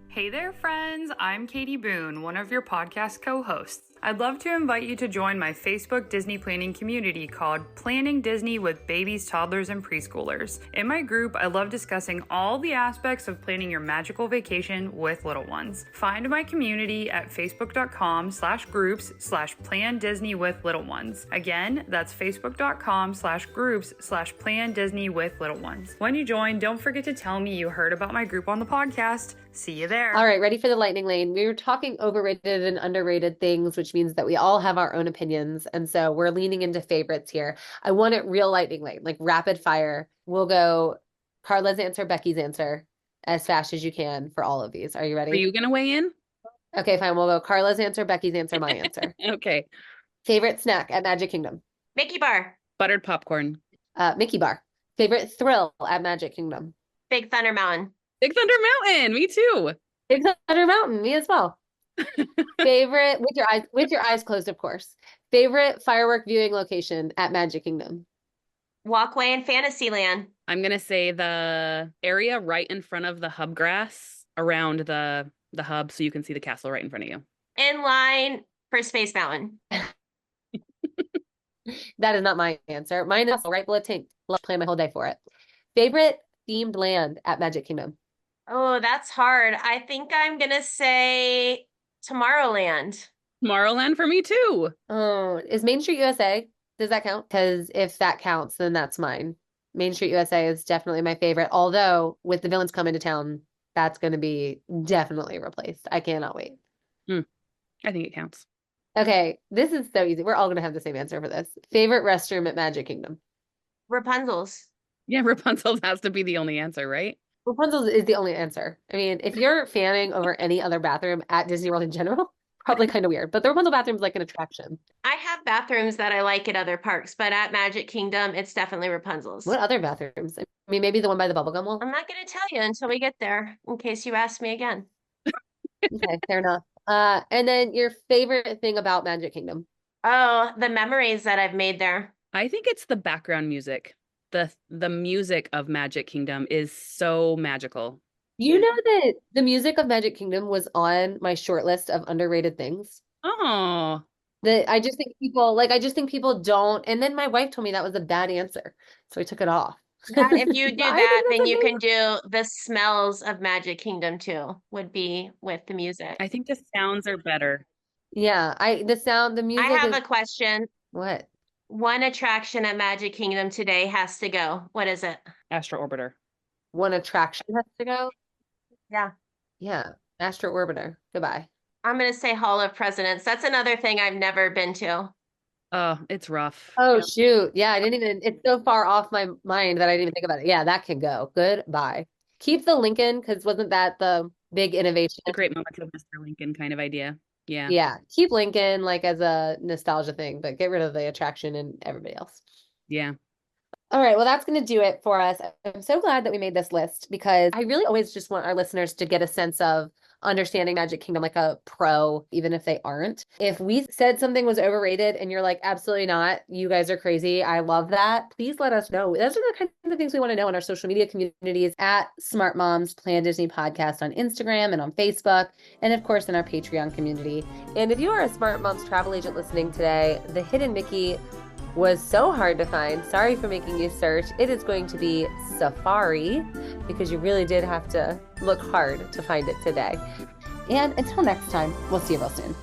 Hey there, friends. I'm Katie Boone, one of your podcast co-hosts. I'd love to invite you to join my Facebook Disney planning community called Planning Disney with Babies, Toddlers, and Preschoolers. In my group, I love discussing all the aspects of planning your magical vacation with little ones. Find my community at facebook.com/groups/Plan Disney with Little Ones. Again, that's facebook.com/groups/Plan Disney with Little Ones. When you join, don't forget to tell me you heard about my group on the podcast. See you there. All right, ready for the lightning lane. We were talking overrated and underrated things, which means that we all have our own opinions. And so we're leaning into favorites here. I want it real lightning lane, like rapid fire. We'll go Carla's answer, Becky's answer, as fast as you can for all of these. Are you ready? Are you going to weigh in? Okay, fine. We'll go Carla's answer, Becky's answer, my answer. Okay. Favorite snack at Magic Kingdom? Mickey Bar. Buttered popcorn. Mickey Bar. Favorite thrill at Magic Kingdom? Big Thunder Mountain. Big Thunder Mountain. Me too. Big Thunder Mountain. Me as well. Favorite, with your eyes closed, of course. Favorite firework viewing location at Magic Kingdom? Walkway in Fantasyland. I'm going to say the area right in front of the hub grass around the hub so you can see the castle right in front of you. In line for Space Mountain. That is not my answer. Mine is right below Tank. Let's plan my whole day for it. Favorite themed land at Magic Kingdom? Oh, that's hard. I think I'm going to say Tomorrowland. Tomorrowland for me too. Oh, is Main Street USA? Does that count? Because if that counts, then that's mine. Main Street USA is definitely my favorite. Although with the villains coming to town, that's going to be definitely replaced. I cannot wait. I think it counts. Okay, this is so easy. We're all going to have the same answer for this. Favorite restroom at Magic Kingdom? Rapunzel's. Yeah, Rapunzel has to be the only answer, right? Rapunzel is the only answer. I mean, if you're fanning over any other bathroom at Disney World in general, probably kind of weird. But the Rapunzel bathroom is like an attraction. I have bathrooms that I like at other parks, but at Magic Kingdom, it's definitely Rapunzel's. What other bathrooms? I mean, maybe the one by the bubblegum wall? I'm not going to tell you until we get there, in case you ask me again. Okay, fair enough. And then your favorite thing about Magic Kingdom? Oh, the memories that I've made there. I think it's the background music. The music of Magic Kingdom is so magical. You know that the music of Magic Kingdom was on my short list of underrated things. Oh, That I just think people don't. And then my wife told me that was a bad answer, so I took it off. If you do But I that, think then that's you amazing. can do the smells of Magic Kingdom too, would be with the music. I think the sounds are better. Yeah, the music I have is a question. what? One attraction at Magic Kingdom today has to go. What is it? Astro Orbiter. one attraction has to go. Yeah. Yeah. Astro Orbiter. Goodbye. I'm going to say Hall of Presidents. That's another thing I've never been to. Oh, it's rough. Oh, shoot. Yeah, it's so far off my mind that I didn't even think about it. Yeah, that can go. Goodbye. Keep the Lincoln, because wasn't that the big innovation? The great moments of Mr. Lincoln kind of idea. Yeah. Yeah, keep Lincoln like as a nostalgia thing, but get rid of the attraction and everybody else. Yeah. All right, well, that's going to do it for us. I'm so glad that we made this list because I really always just want our listeners to get a sense of understanding Magic Kingdom like a pro, even if they aren't. If we said something was overrated and you're like, absolutely not, you guys are crazy, I love that, please let us know. Those are the kinds of things we want to know in our social media communities at Smart Moms Plan Disney Podcast on Instagram and on Facebook, and of course in our Patreon community. And if you are a Smart Moms travel agent listening today, the Hidden Mickey was so hard to find. Sorry for making you search. It is going to be Safari because you really did have to look hard to find it today. And until next time, we'll see you real soon.